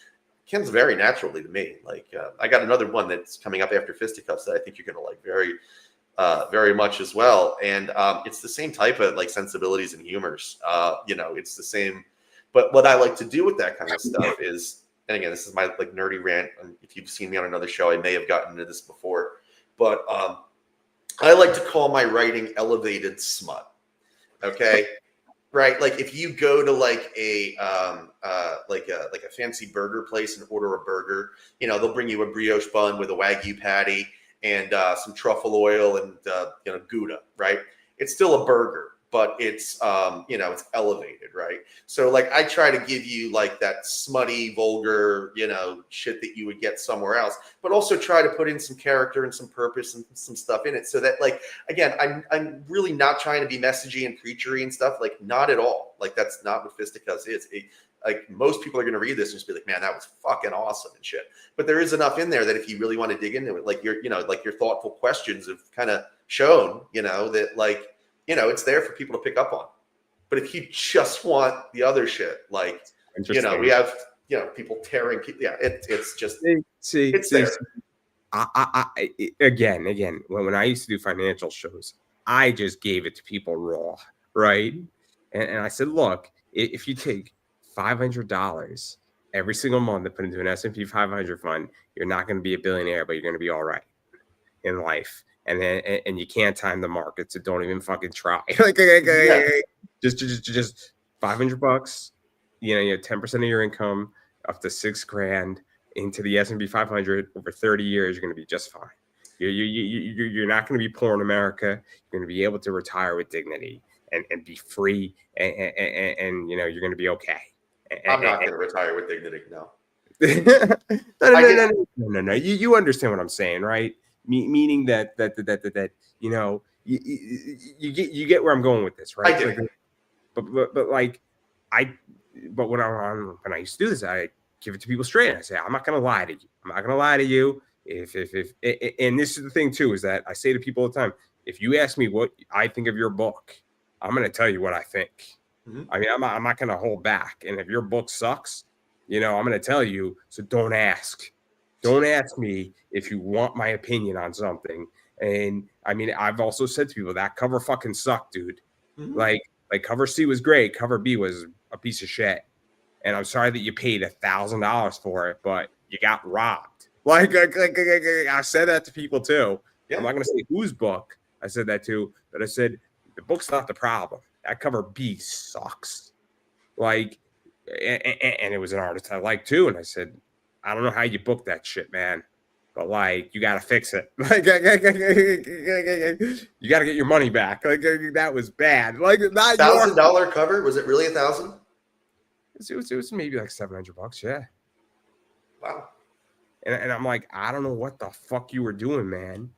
it comes very naturally to me. Like, I got another one that's coming up after Fisticuffs that I think you're going to like very much as well. And it's the same type of like sensibilities and humors. You know, it's the same. But what I like to do with that kind of stuff is, and again, this is my like nerdy rant. And if you've seen me on another show, I may have gotten into this before. But I like to call my writing elevated smut. Okay. Right, like if you go to like a fancy burger place and order a burger, you know, they'll bring you a brioche bun with a Wagyu patty and some truffle oil and you know, Gouda, right? It's still a burger, but it's you know, it's elevated, right? So like I try to give you like that smutty, vulgar, you know, shit that you would get somewhere else, but also try to put in some character and some purpose and some stuff in it, so that like again, I'm really not trying to be messagey and preachery and stuff, like not at all. Like that's not what Fisticuffs is. Like most people are going to read this and just be like, man, that was fucking awesome and shit. But there is enough in there that if you really want to dig into it, like you know, like your thoughtful questions have kind of shown, you know, that like, you know, it's there for people to pick up on. But if you just want the other shit, like, you know, we have, you know, people tearing people. Yeah, it's just, it's there. Again, when I used to do financial shows, I just gave it to people raw, right? And I said, look, if you take $500 every single month and put into an S&P 500 fund, you're not going to be a billionaire, but you're going to be all right in life. And then, and you can't time the market, so don't even fucking try. Like, just $500. You know, you have 10% of your income up to $6,000 into the S&P 500 over 30 years. You're going to be just fine. You're not going to be poor in America. You're going to be able to retire with dignity and be free, and you know, you're going to be okay. I'm not going to retire with dignity. No. No. You understand what I'm saying, right? Meaning that you know, you get where I'm going with this, right? I do. Like, but when I used to do this, I give it to people straight. And I say, I'm not going to lie to you. I'm not going to lie to you. If and this is the thing too, is that I say to people all the time, if you ask me what I think of your book, I'm going to tell you what I think. Mm-hmm. I mean, I'm not going to hold back. And if your book sucks, you know, I'm going to tell you. So don't ask. Don't ask me if you want my opinion on something. And I mean, I've also said to people, that cover fucking sucked, dude. Mm-hmm. Like cover C was great. Cover B was a piece of shit. And I'm sorry that you paid $1,000 for it, but you got robbed. Like I said that to people too. Yeah. I'm not going to say whose book I said that to, but I said, the book's not the problem. That cover B sucks. Like, and it was an artist I liked too. And I said, I don't know how you booked that shit, man, but like, you got to fix it. Like, you got to get your money back. Like, that was bad. Like, not $1,000 cover. Was it really $1,000? It was maybe like $700. Yeah. Wow. And I'm like, I don't know what the fuck you were doing, man.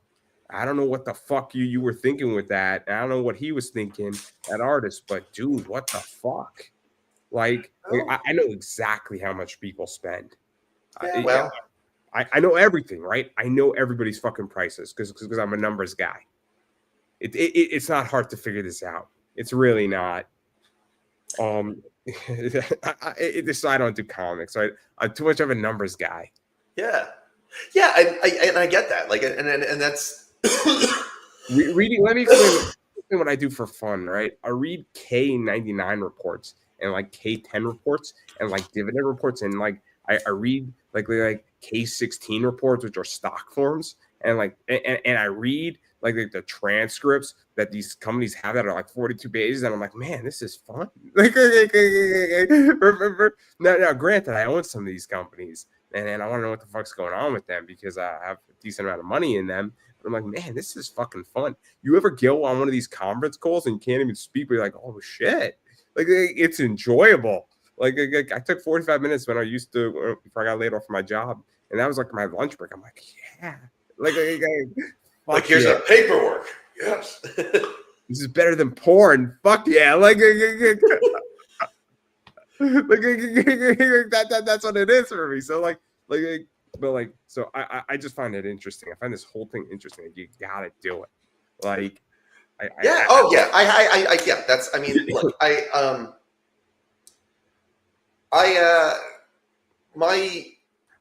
I don't know what the fuck you were thinking with that. I don't know what he was thinking, that artist, but dude, what the fuck? Like, I know exactly how much people spend. Yeah, well, I know everything, right? I know everybody's fucking prices because I'm a numbers guy. It's not hard to figure this out. It's really not. I don't do comics, right? I'm too much of a numbers guy. Yeah, I get that. Like, and that's reading. Let me explain what I do for fun, right? I read K99 reports and like K10 reports and like dividend reports, and like I read like K16 reports, which are stock forms, and like and I read like the transcripts that these companies have that are like 42 pages, and I'm like, man, this is fun. Like, remember now, granted, I own some of these companies, and I want to know what the fuck's going on with them because I have a decent amount of money in them. But I'm like, man, this is fucking fun. You ever go on one of these conference calls and you can't even speak, but you're like, oh shit, like it's enjoyable. Like I took 45 minutes when I used to, before I got laid off from my job, and that was like my lunch break. I'm like, yeah, like here's a paperwork. Yes. This is better than porn. Fuck yeah. Like that's what it is for me. So so I just find it interesting. I find this whole thing interesting. Like, you gotta do it. Like Yeah. Oh yeah. I yeah. That's. I mean, look.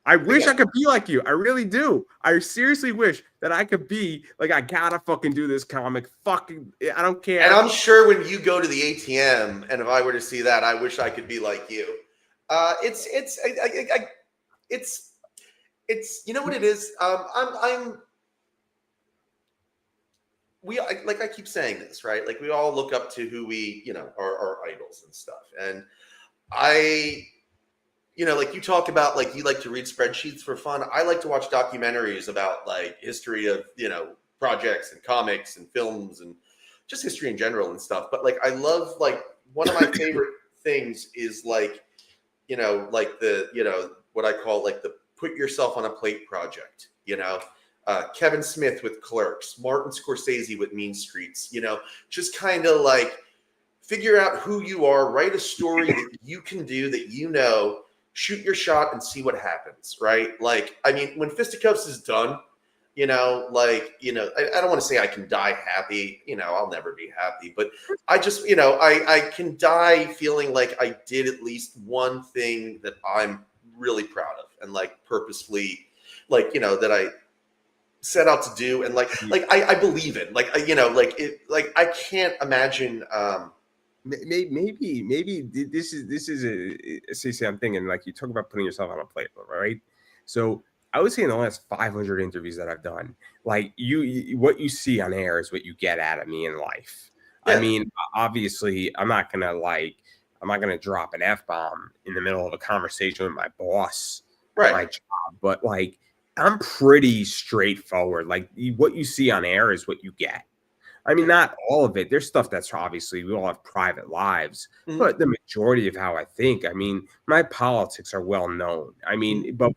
I wish I could be like you. I really do. I seriously wish that I could be like, I gotta fucking do this comic. Fucking, I don't care. And I'm sure when you go to the ATM, and if I were to see that, I wish I could be like you. It's you know what it is. Like I keep saying this, right? Like we all look up to who we, are our idols and stuff. And like you talk about, like you like to read spreadsheets for fun. I like to watch documentaries about like history of, projects and comics and films and just history in general and stuff. But like, I love, like, one of my favorite things is like, like what I call like the put yourself on a plate project, Kevin Smith with Clerks, Martin Scorsese with Mean Streets, just kind of like figure out who you are, write a story that you can do, that shoot your shot and see what happens, right? Like, I mean, when Fisticuffs is done, I don't want to say I can die happy, I'll never be happy, but I just, I can die feeling like I did at least one thing that I'm really proud of and like purposefully, like, that I set out to do. And like I believe in, like, I can't imagine, maybe this is a I'm thinking, like, you talk about putting yourself on a plate, right? So I would say in the last 500 interviews that I've done, like you what you see on air is what you get out of me in life. Yeah. I mean, obviously, I'm not gonna drop an F-bomb in the middle of a conversation with my boss, right? My job, but like, I'm pretty straightforward. Like, what you see on air is what you get. I mean, not all of it. There's stuff that's obviously, we all have private lives, but the majority of how I think, I mean, my politics are well known. I mean, but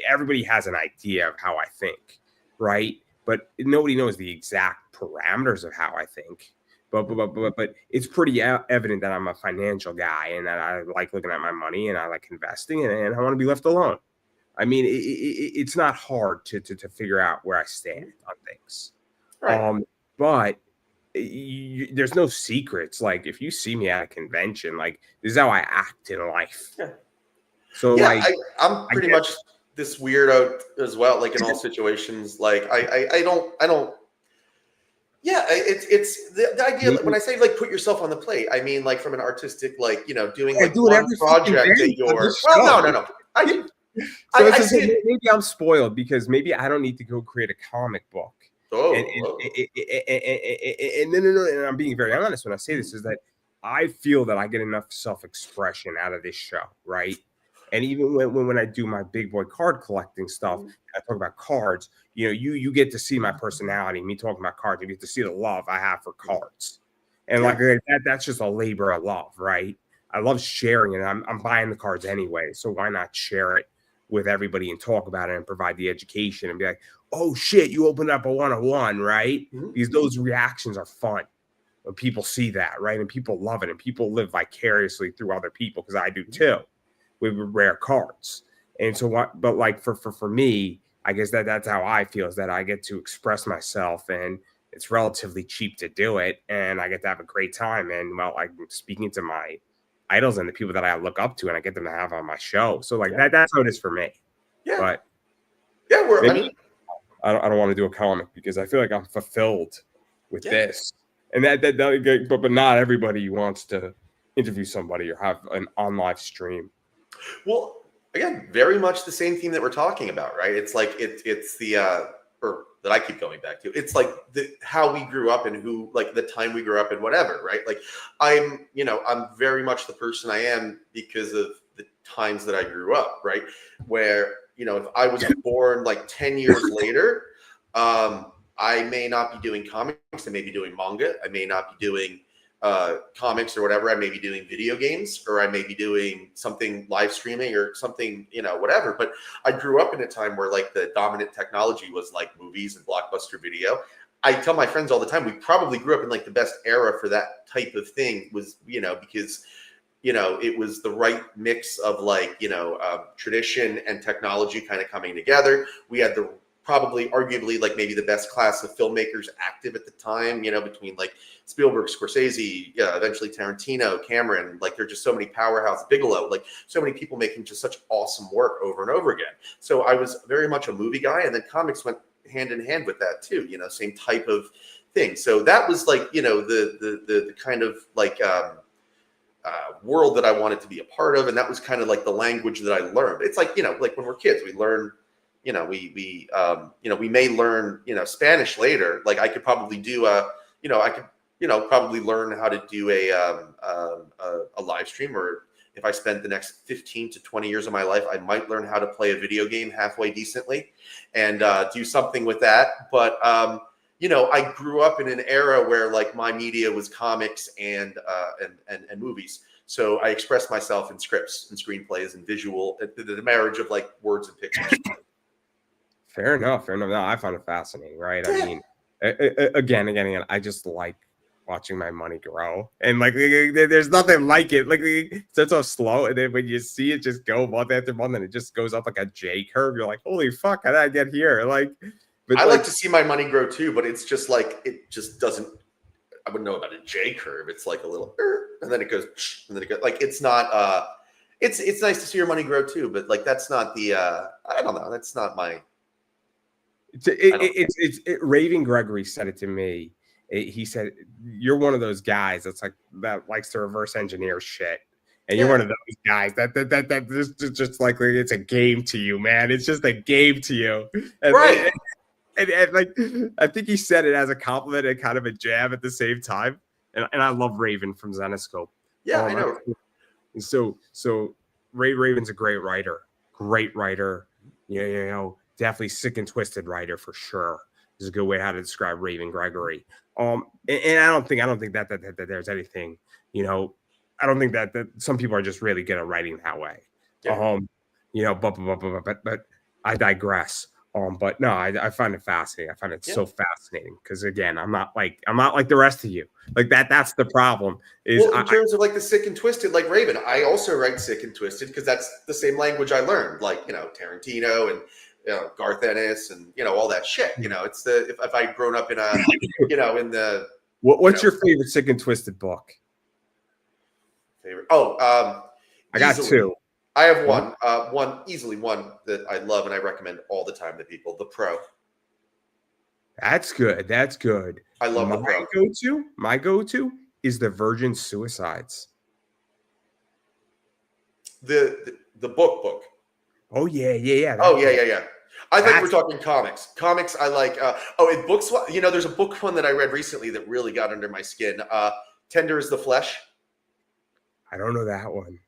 everybody has an idea of how I think, right? But nobody knows the exact parameters of how I think. But it's pretty evident that I'm a financial guy and that I like looking at my money and I like investing and I want to be left alone. I mean, it's not hard to figure out where I stand on things. Right. But there's no secrets. Like, if you see me at a convention, like, this is how I act in life. Yeah. So yeah, like, I'm pretty much this weirdo as well. Like, in all situations, like I don't. Yeah, it's the idea that when I say like put yourself on the plate, I mean like from an artistic, like, doing like one project that you're. Well, no. Maybe I'm spoiled because maybe I don't need to go create a comic book. And I'm being very honest when I say this, is that I feel that I get enough self-expression out of this show, right? And even when I do my big boy card collecting stuff, I talk about cards, you get to see my personality, me talking about cards, you get to see the love I have for cards. And like that's just a labor of love, right? I love sharing it. I'm buying the cards anyway, so why not share it with everybody and talk about it and provide the education and be like, oh shit, you opened up a 101, right? Because those reactions are fun when people see that, right? And people love it, and people live vicariously through other people, because I do too, with rare cards. And so but like for me, I guess that's how I feel, is that I get to express myself, and it's relatively cheap to do it, and I get to have a great time. And well, I'm speaking to my idols and the people that I look up to, and I get them to have on my show. So like that's how it is for me. Yeah. But I don't want to do a comic because I feel like I'm fulfilled with this. And but not everybody wants to interview somebody or have an on live stream. Well, again, very much the same theme that we're talking about, right? It's like it's the or that I keep going back to. It's like how we grew up and who, like, the time we grew up and whatever, right? Like I'm very much the person I am because of the times that I grew up, right? Where, if I was born like 10 years later, I may not be doing comics. I may be doing manga. I may not be doing comics or whatever. I may be doing video games, or I may be doing something live streaming or something, whatever. But I grew up in a time where like the dominant technology was like movies and blockbuster video. I tell my friends all the time, we probably grew up in like the best era for that type of thing was, because, it was the right mix of like, tradition and technology kind of coming together. We had the probably arguably like maybe the best class of filmmakers active at the time, between like Spielberg, Scorsese, eventually Tarantino, Cameron, like there're just so many powerhouse, Bigelow, like so many people making just such awesome work over and over again. So I was very much a movie guy, and then comics went hand in hand with that too, same type of thing. So that was like, the kind of like world that I wanted to be a part of. And that was kind of like the language that I learned. It's like, like when we're kids, we learn, we may learn, Spanish later. Like I could probably do probably learn how to do a live stream, or if I spent the next 15 to 20 years of my life, I might learn how to play a video game halfway decently and do something with that. But, I grew up in an era where like my media was comics and movies. So I expressed myself in scripts and screenplays and visual, the marriage of like words and pictures. Fair enough. No, I find it fascinating, right? I mean, again, I just like watching my money grow, and like there's nothing like it. Like it's so slow, and then when you see it just go month after month, and it just goes up like a J curve, you're like, holy fuck, how did I get here? Like, but I like to see my money grow too, but it's just like it just doesn't. I wouldn't know about a J curve. It's like a little, and then it goes, and then it goes. Like it's not. It's nice to see your money grow too, but like that's not the. I don't know. That's not my. Raven Gregory said it to me. He said, "You're one of those guys that likes to reverse engineer shit, and you're one of those guys that just like it's a game to you, man. It's just a game to you, and, right?" And like I think he said it as a compliment and kind of a jab at the same time. And I love Raven from Zenoscope. Yeah, I know. So Raven's a great writer. Definitely sick and twisted writer for sure. Is a good way how to describe Raven Gregory. And I don't think that there's anything, I don't think that some people are just really good at writing that way. Yeah. But I digress. But no, I find it fascinating. I find it so fascinating because again, I'm not like the rest of you. Like that's the problem. Is in terms of like the sick and twisted, like Raven, I also write sick and twisted because that's the same language I learned. Like Tarantino and Garth Ennis and all that shit. It's the if I'd grown up in a in the. What's your favorite sick and twisted book? Favorite? I got two. I have one that I love and I recommend all the time to people. The Pro. That's good. I love the Pro. My go-to is the Virgin Suicides. The book. Oh yeah. Oh yeah. I think we're talking comics. Comics I like. In books, there's a book one that I read recently that really got under my skin. Tender is the Flesh. I don't know that one.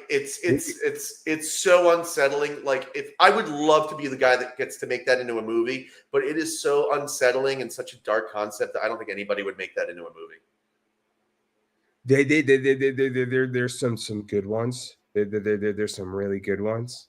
It's so unsettling. Like if I would love to be the guy that gets to make that into a movie, but it is so unsettling and such a dark concept that I don't think anybody would make that into a movie. There's some good ones. There's some really good ones.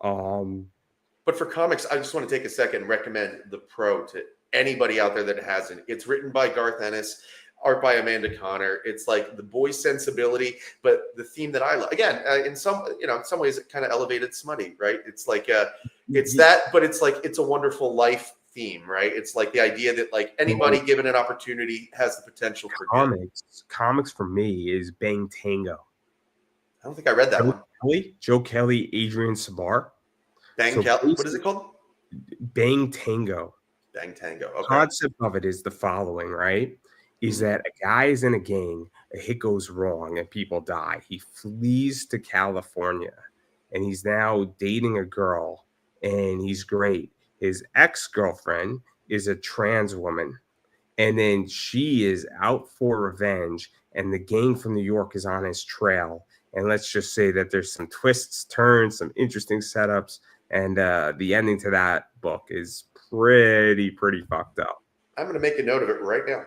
But for comics, I just want to take a second and recommend The Pro to anybody out there that hasn't. It's written by Garth Ennis. Art by Amanda Connor. It's like the boy sensibility, but the theme that I love. Again, in some ways, it kind of elevated smutty, right? It's like it's that, but it's like it's a wonderful life theme, right? It's like the idea that like anybody given an opportunity has the potential for comics. Good. Comics for me is Bang Tango. I don't think I read that one. Joe Kelly, Adrian Sabar. Bang Kelly. What is it called? Bang Tango. Bang Tango. Okay. The concept of it is the following, right? Is that a guy is in a gang, a hit goes wrong, and people die. He flees to California, and he's now dating a girl, and he's great. His ex-girlfriend is a trans woman, and then she is out for revenge, and the gang from New York is on his trail. And let's just say that there's some twists, turns, some interesting setups, and the ending to that book is pretty fucked up. I'm going to make a note of it right now.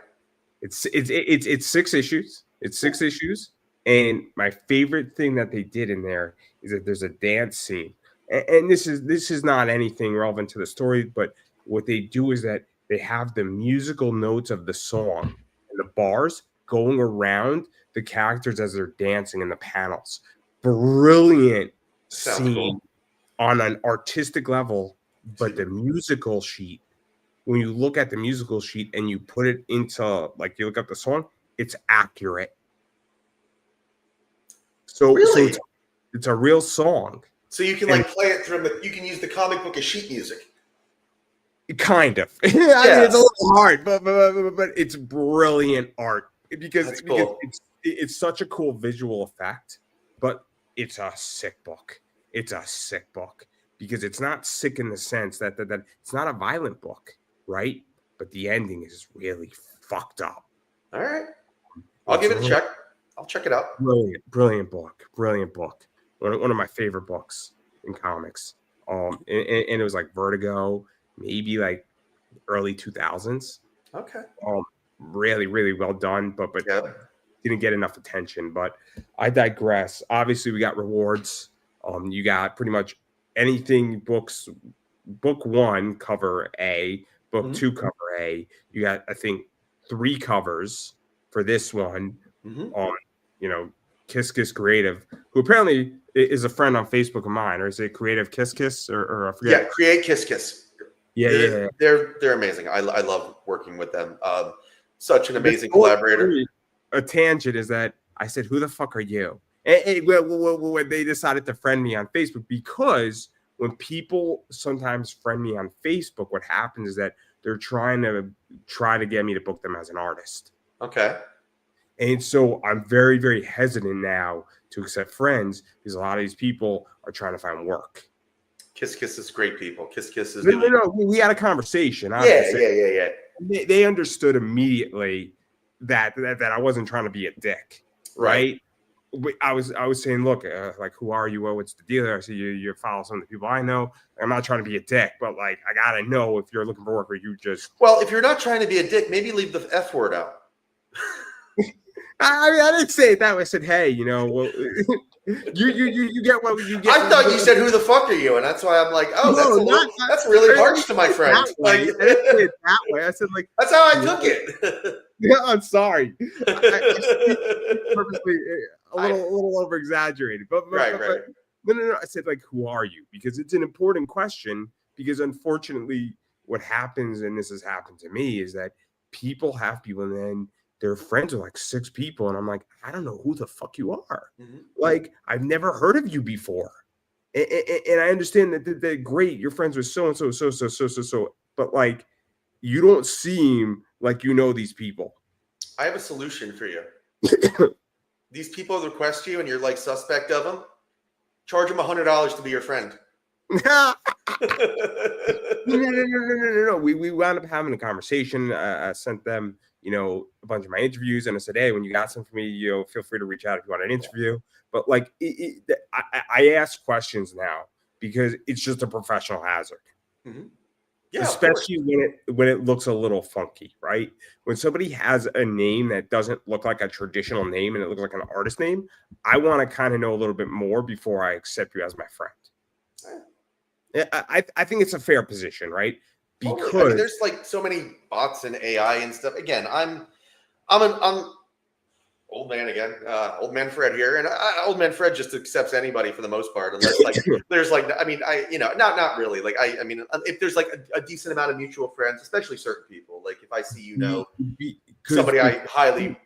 It's 6 issues. It's 6 issues. And my favorite thing that they did in there is that there's a dance scene. And this is not anything relevant to the story, but what they do is that they have the musical notes of the song and the bars going around the characters as they're dancing in the panels. Brilliant Sounds scene cool. on an artistic level, but the Mhm. musical sheet, when you look at the musical sheet and you put it into, like, you look up the song, it's accurate. So Really? it's a real song. So you can And like play it from the. You can use the comic book as sheet music. kind of. I mean, Yeah, it's a little hard, but it's brilliant art because that's cool. it's such a cool visual effect, but it's a sick book. It's a sick book because it's not sick in the sense that it's not a violent book, right? But the ending is really fucked up. All right, I'll It's give a it a little check. I'll check it out. brilliant book. One of my favorite books in comics. And it was like Vertigo, maybe like early 2000s. Okay. Really, really well done, but Yeah. didn't get enough attention. But I digress. Obviously, we got rewards. You got pretty much anything books. Book 1 cover A, book Mhm. 2 cover A. You got, I think, 3 covers for this one. Mhm. You know, Kiss Kiss Creative, who apparently is a friend on Facebook of mine, or is it Creative Kiss Kiss, or I forget. Yeah, create Kiss Kiss. Yeah. They're amazing. I love working with them. Such an The amazing collaborator. a tangent is that I said, "Who the fuck are you?" When they decided to friend me on Facebook, because when people sometimes friend me on Facebook, what happens is that they're trying to get me to book them as an artist. Okay. And so I'm very, very hesitant now to accept friends because a lot of these people are trying to find work. Kiss Kiss is great people. Kiss Kiss is No, doing. we had a conversation. Yeah. They understood immediately that I wasn't trying to be a dick, right? I was saying, look, like, who are you? What's the deal? I said, you follow some of the people I know. I'm not trying to be a dick, but like, I gotta know if you're looking for work or you just. Well, if you're not trying to be a dick, maybe leave the F word out. I mean, I didn't say it that way. I said, hey, well, you get what you get. I thought you said, "Who the fuck are you?" And that's why I'm like, "Oh, No, that's really harsh to my friend." Like, I didn't say it that way. I said, like, that's how I took it. yeah, I'm sorry. I purposely a little over exaggerated, but Right. no. I said, like, who are you? Because it's an important question. Because unfortunately, what happens, and this has happened to me, is that people have people, and then they're friends with like 6 people, and I'm like, I don't know who the fuck you are. Mm-hmm. Like, I've never heard of you before, and I understand that great, you're friends with so and so, but like, you don't seem like you know these people. I have a solution for you. These people request you, and you're like suspect of them. Charge them $100 to be your friend. No. We wound up having a conversation. I sent them, a bunch of my interviews, and I said, hey, when you got some for me, feel free to reach out if you want an interview. But like, I ask questions now because it's just a professional hazard. Mm-hmm. Yeah, especially when it looks a little funky, right? When somebody has a name that doesn't look like a traditional name and it looks like an artist name, I want to kind of know a little bit more before I accept you as my friend. I think it's a fair position, right? Because I mean, there's like so many bots and AI and stuff. Again, I'm old man again, old man Fred here, and old man Fred just accepts anybody for the most part, unless like there's like, I mean, not really. Like I mean, if there's like a decent amount of mutual friends, especially certain people, like if I see somebody I highly.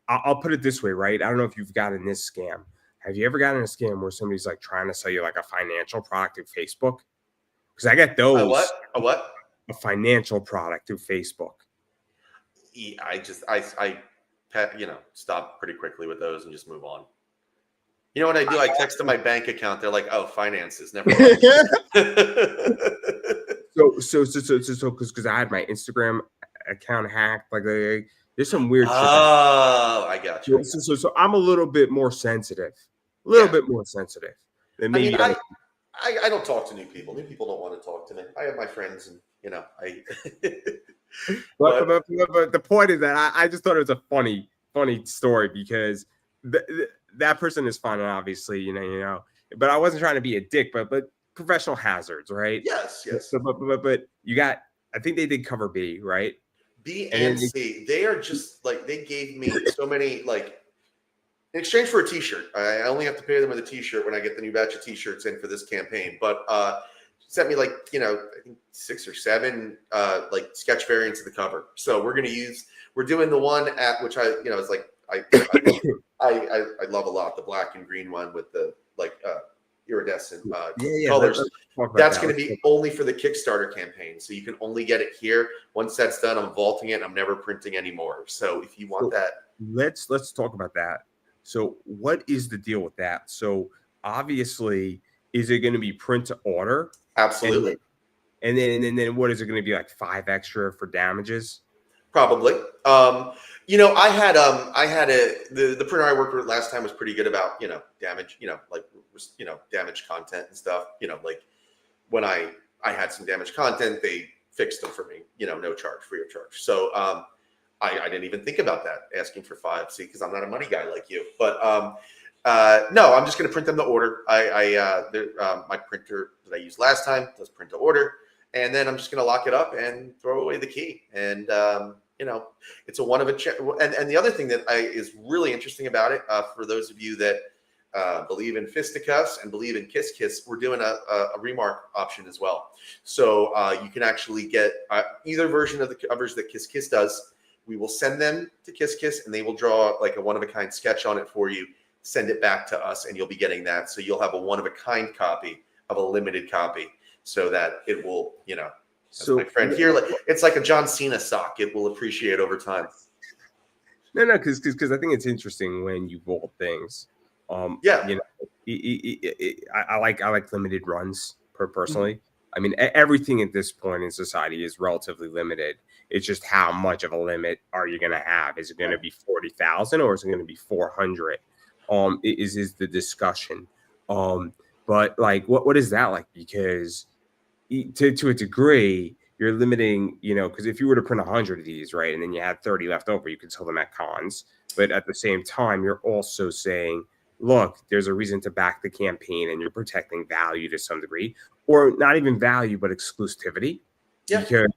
I'll put it this way, right? I don't know if you've gotten this scam. Have you ever gotten a scam where somebody's like trying to sell you like a financial product through Facebook? Because I get those. A what? A financial product through Facebook. Yeah, I stop pretty quickly with those and just move on. You know what I do? I text to my bank account. They're like, "Oh, finances, never mind." So, because I had my Instagram account hacked, like there's some weird shit. Oh, I got you. So I'm a little bit more sensitive. A little bit more sensitive than maybe. I don't talk to new people. New people don't want to talk to me. I have my friends, and I. but the point is that I just thought it was a funny story because that person is fun, and obviously, but I wasn't trying to be a dick, but professional hazards, right? Yes. So, but you got I think they did cover B, right? B And and then C. They are just like, they gave me so many, like, in exchange for a T-shirt. I only have to pay them with a T-shirt when I get the new batch of T-shirts in for this campaign. But sent me, like, I think 6 or 7 like sketch variants of the cover. So we're doing the one at which it's like I love a lot, the black and green one with the like iridescent colors. Let's talk about That's that. going to be only for the Kickstarter campaign, so you can only get it here. Once that's done, I'm vaulting it and I'm never printing anymore. So if you want that, let's talk about that. So what is the deal with that? So obviously, is it going to be print to order? absolutely. And then what is it going to be, like 5 extra for damages? Probably. I had the printer I worked with last time was pretty good about damage, like damaged content and stuff. Like when I had some damaged content, they fixed them for me, no charge, free of charge. So I didn't even think about that, asking for 5, see, because I'm not a money guy like you. But no, I'm just going to print them to order. My printer that I used last time does print to order, and then I'm just going to lock it up and throw away the key. And it's a one of a and the other thing that is really interesting about it, for those of you that believe in fisticuffs and believe in Kiss Kiss, we're doing a remark option as well. So you can actually get either version of the covers that Kiss Kiss does. We will send them to Kiss Kiss, and they will draw like a one-of-a-kind sketch on it for you, send it back to us, and you'll be getting that. So you'll have a one-of-a-kind copy of a limited copy, so that it will, so my friend here, it's like a John Cena sock. It will appreciate over time. No, because I think it's interesting when you vault things. I like limited runs personally. I mean, everything at this point in society is relatively limited. It's just how much of a limit are you going to have? Is it going to be 40,000 or is it going to be 400? Is the discussion. But like, what is that like? Because to a degree, you're limiting, because if you were to print 100 of these, right, and then you had 30 left over, you could sell them at cons. But at the same time, you're also saying, look, there's a reason to back the campaign, and you're protecting value to some degree, or not even value, but exclusivity. Yeah. Because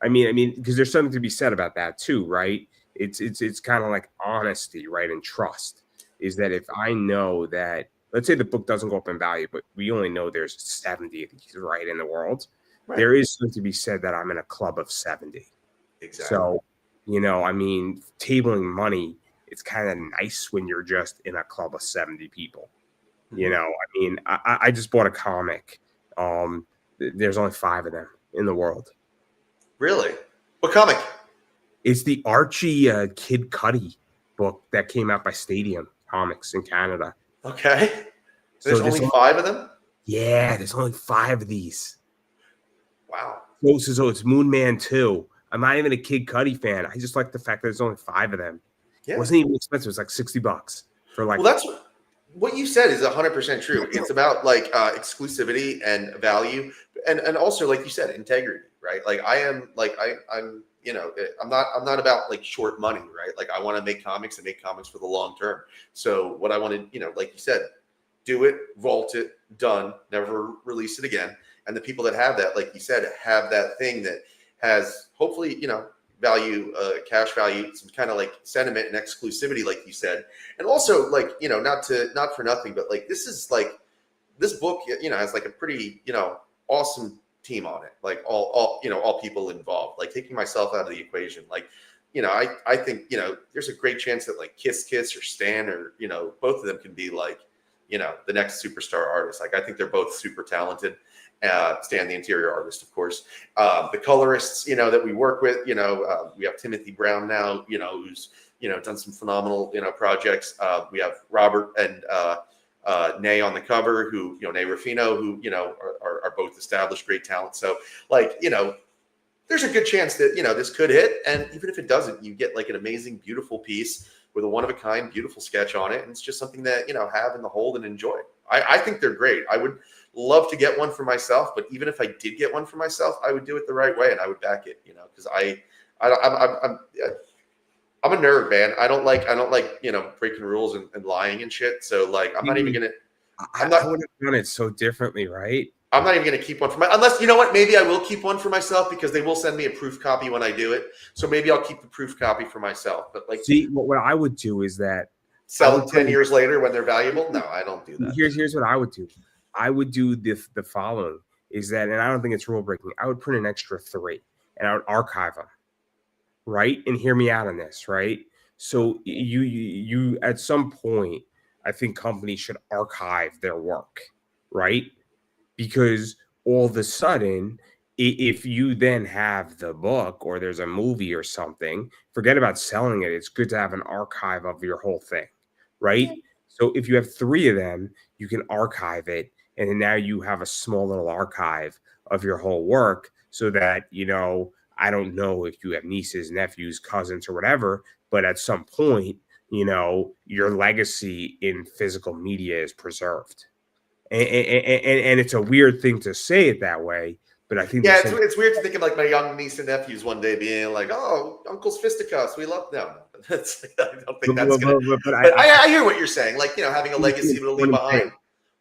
because there's something to be said about that too, right? It's kind of like honesty, right, and trust. Is that if I know that, let's say the book doesn't go up in value, but we only know there's 70 of these, right, in the world. Right. There is something to be said that I'm in a club of 70. Exactly. So, tabling money, it's kind of nice when you're just in a club of 70 people. Mm-hmm. I just bought a comic. There's only 5 of them in the world. Really? What comic? It's the Archie Kid Cudi book that came out by Stadium Comics in Canada. Okay. There's only 5 of them? Yeah, there's only 5 of these. Wow. So it's Moon Man 2. I'm not even a Kid Cudi fan. I just like the fact that there's only 5 of them. Yeah. It wasn't even expensive. It was like $60 for like. Well, that's what you said is 100% true. It's about like exclusivity and value, and also, like you said, integrity, right? Like I'm not about like short money, right? Like I want to make comics and make comics for the long term. So what I want to, like you said, do it, vault it, done, never release it again. And the people that have that, like you said, have that thing that has hopefully, value, cash value, some kind of like sentiment and exclusivity, like you said. And also like, not for nothing, but like, this book, has like a pretty, awesome team on it. Like all people involved, like taking myself out of the equation. Like, I think, there's a great chance that like Kiss Kiss or Stan or, both of them can be like, the next superstar artist. Like, I think they're both super talented. Stan, the interior artist, of course. The colorists, that we work with, we have Timothy Brown now, who's, done some phenomenal, projects. We have Robert and Nay on the cover, who, Nay Ruffino, who, are both established great talent. So, like, there's a good chance that, this could hit. And even if it doesn't, you get like an amazing, beautiful piece with a one-of-a-kind, beautiful sketch on it. And it's just something that, have in the hold and enjoy. I think they're great. I would love to get one for myself, but even if I did get one for myself, I would do it the right way and I would back it, because I'm a nerd, man. I don't like, breaking rules and lying and shit. So like, I'm not even gonna. I would have done it so differently, right? I'm not even going to keep one for unless, you know what, maybe I will keep one for myself because they will send me a proof copy when I do it. So maybe I'll keep the proof copy for myself. But like, see, what I would do is that sell them 10 years later when they're valuable. No, I don't do that. Here's what I would do. I would do the following is that, and I don't think it's rule breaking. I would print an extra 3 and I would archive them. Right. And hear me out on this. Right. So you at some point, I think companies should archive their work. Right. Because all of a sudden, if you then have the book or there's a movie or something, forget about selling it. It's good to have an archive of your whole thing, right? So if you have 3 of them, you can archive it. And then now you have a small little archive of your whole work so that, I don't know if you have nieces, nephews, cousins, or whatever, but at some point, your legacy in physical media is preserved. And it's a weird thing to say it that way, but I think it's weird to think of like my young niece and nephews one day being like, "Oh, Uncle's fisticuffs, we love them." That's I don't think that's gonna. But I hear what you're saying, like having a legacy to leave behind.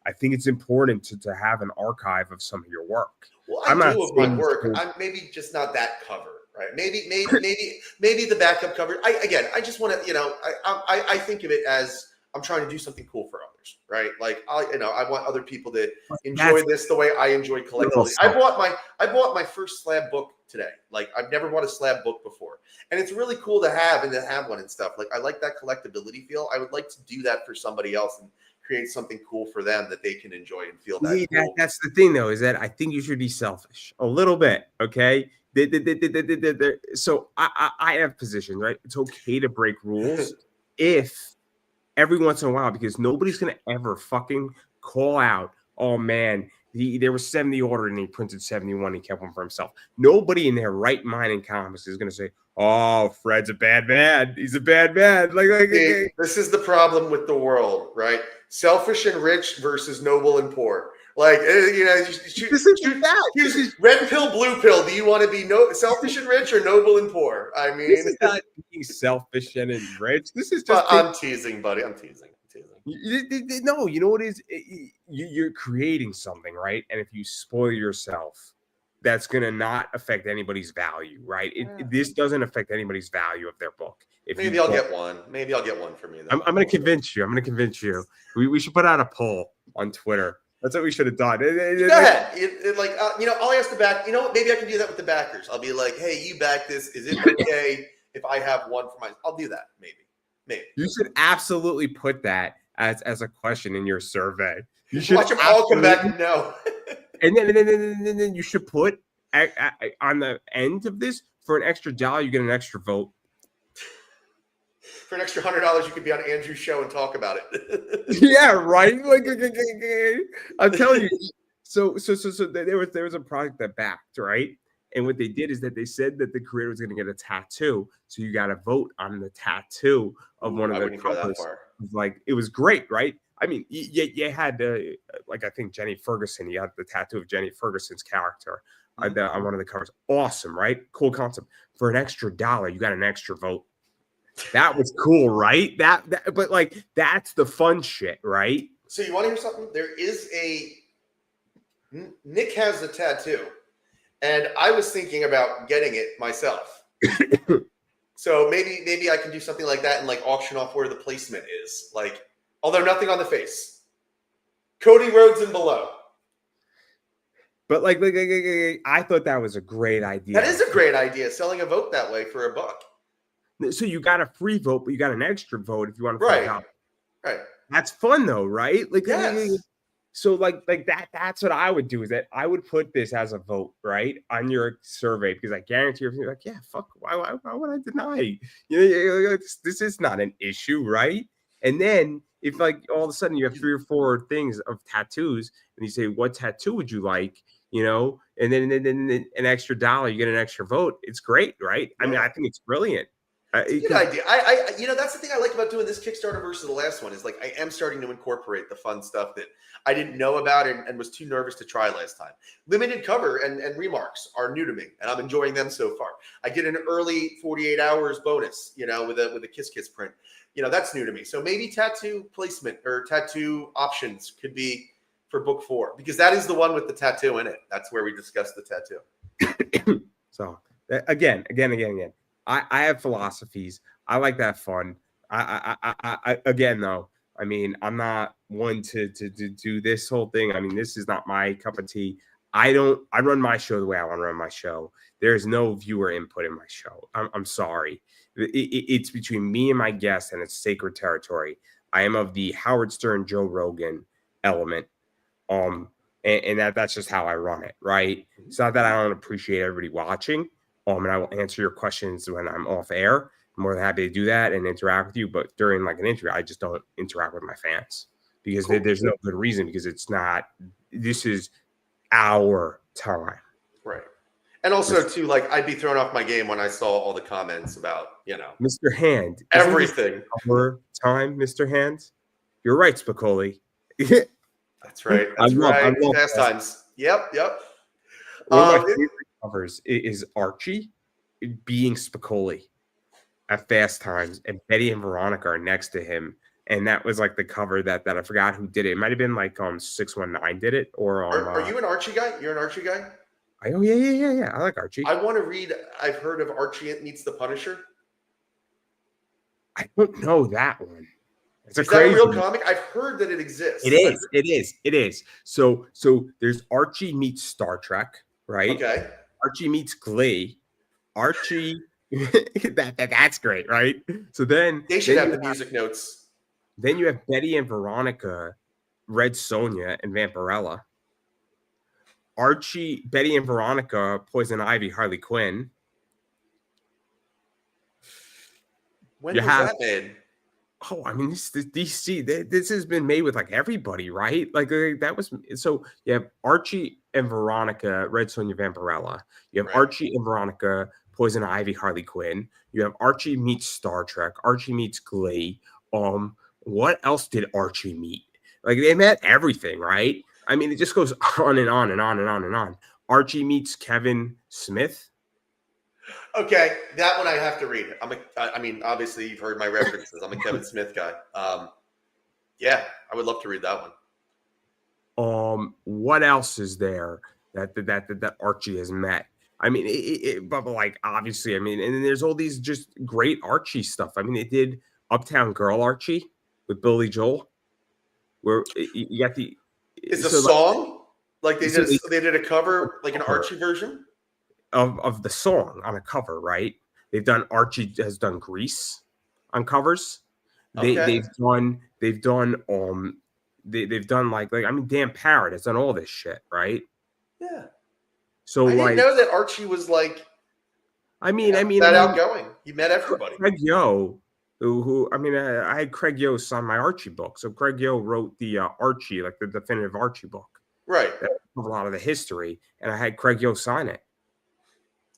I think it's important to have an archive of some of your work. Well, I do of my work. I'm maybe just not that cover, right? Maybe the backup cover. I just want to, I think of it as I'm trying to do something cool for others, right? Like I want other people to enjoy this the way I enjoy collectively. I bought my first slab book today. Like I've never bought a slab book before, and it's really cool to have one and stuff. Like I like that collectability feel. I would like to do that for somebody else and create something cool for them that they can enjoy and feel that cool. That's the thing, though, is that I think you should be selfish a little bit, okay? So I have positions, right? It's okay to break rules if every once in a while, because nobody's going to ever fucking call out, oh, man, there was 70 ordered and he printed 71 and he kept one for himself. Nobody in their right mind in comics is going to say, oh, Fred's a bad man. He's a bad man. This is the problem with the world, right? Selfish and rich versus noble and poor. Like, choose red pill, blue pill. Do you want to be selfish and rich or noble and poor? I mean, this is not being selfish and rich. This is just. I'm teasing, buddy. I'm teasing. No, you know what it is? You're creating something, right? And if you spoil yourself, that's going to not affect anybody's value, right? This doesn't affect anybody's value of their book. Maybe I'll get one. Maybe I'll get one for me. I'm going to convince you. We should put out a poll on Twitter. That's what we should have done. Go ahead. I'll ask the back. You know what? Maybe I can do that with the backers. I'll be like, hey, you back this. Is it okay if I have one for mine? I'll do that. Maybe. You should absolutely put that as a question in your survey. You should watch them all come back and no. And then you should put on the end of this, for an extra $1, you get an extra vote. For an extra $100, you could be on Andrew's show and talk about it. Yeah, right. Like, I'm telling you. So there was a project that backed, right? And what they did is that they said that the creator was going to get a tattoo. So you got to vote on the tattoo of one of the covers. Like, it was great, right? I mean, you had I think Jenny Ferguson. You had the tattoo of Jenny Ferguson's character on one of the covers. Awesome, right? Cool concept. For an extra $1, you got an extra vote. That was cool, right? But like, that's the fun shit, right? So you want to hear something? Nick has a tattoo, and I was thinking about getting it myself. So maybe I can do something like that and like auction off where the placement is, like. Although nothing on the face. Cody Rhodes and below. But like I thought that was a great idea. That is a great idea, selling a vote that way for $1. So you got a free vote, but you got an extra vote if you want to find out. Right. That's fun though, right? Like, yes. So like that's what I would do, is that I would put this as a vote, right, on your survey, because I guarantee you're like, yeah, fuck, why would I deny? This is not an issue, right? And then if like all of a sudden you have 3 or 4 things of tattoos and you say, what tattoo would you like? And then an extra $1, you get an extra vote. It's great, right? Yeah. I mean, I think it's brilliant. Good idea. That's the thing I like about doing this Kickstarter versus the last one, is like I am starting to incorporate the fun stuff that I didn't know about and was too nervous to try last time. Limited cover and remarks are new to me, and I'm enjoying them so far. I get an early 48 hours bonus, with a Kiss print. That's new to me. So maybe tattoo placement or tattoo options could be for book 4? Because that is the one with the tattoo in it. That's where we discussed the tattoo. So again, I have philosophies. I like that fun. I again though. I mean, I'm not one to do this whole thing. I mean, this is not my cup of tea. I run my show the way I want to run my show. There's no viewer input in my show. I'm sorry. It's between me and my guests, and it's sacred territory. I am of the Howard Stern, Joe Rogan element. And that's just how I run it, right? It's not that I don't appreciate everybody watching. And I will answer your questions when I'm off air. I'm more than happy to do that and interact with you. But during like an interview, I just don't interact with my fans because there's no good reason, because it's not, this is our time. Right. And also too, like, I'd be thrown off my game when I saw all the comments about, Mr. Hand. Everything. Our time, Mr. Hand. You're right, Spicoli. That's right. That's right. Fast times. Yep. One of my favorite covers is Archie being Spicoli at Fast Times, and Betty and Veronica are next to him. And that was like the cover that I forgot who did it. It might have been like 619 did it, or are you an Archie guy? You're an Archie guy? Oh yeah. I like Archie. I want to read. I've heard of Archie Meets the Punisher. I don't know that one. Is that a real comic? I've heard that it exists. It is. So there's Archie meets Star Trek, right? Okay. Archie meets Glee. Archie, that's great, right? So then they should have the music notes. Then you have Betty and Veronica, Red Sonja, and Vampirella. Archie, Betty and Veronica, Poison Ivy, Harley Quinn. When was that made? Oh, I mean, this DC. This has been made with like everybody, right? Like that was so. You have Archie and Veronica, Red Sonja, Vampirella. You have Archie and Veronica, Poison Ivy, Harley Quinn. You have Archie meets Star Trek. Archie meets Glee. What else did Archie meet? Like they met everything, right? I mean, it just goes on and on and on and on and on. Archie meets Kevin Smith. Okay, that one I have to read. I mean, obviously you've heard my references. I'm a Kevin Smith guy. Yeah, I would love to read that one. What else is there that Archie has met? I mean, but like obviously, I mean, and then there's all these just great Archie stuff. I mean, they did Uptown Girl Archie with Billy Joel, where you got the. It's a song, like they did a cover, like an Archie version. Of the song on a cover, right? They've done Archie has done Grease on covers. They've done like I mean Dan Parrott has done all this shit, right? Yeah. So I didn't know that Archie was like that outgoing. He met everybody. Craig Yo, who I had Craig Yo sign my Archie book. So Craig Yo wrote the Archie, like the definitive Archie book. Right. A lot of the history, and I had Craig Yo sign it.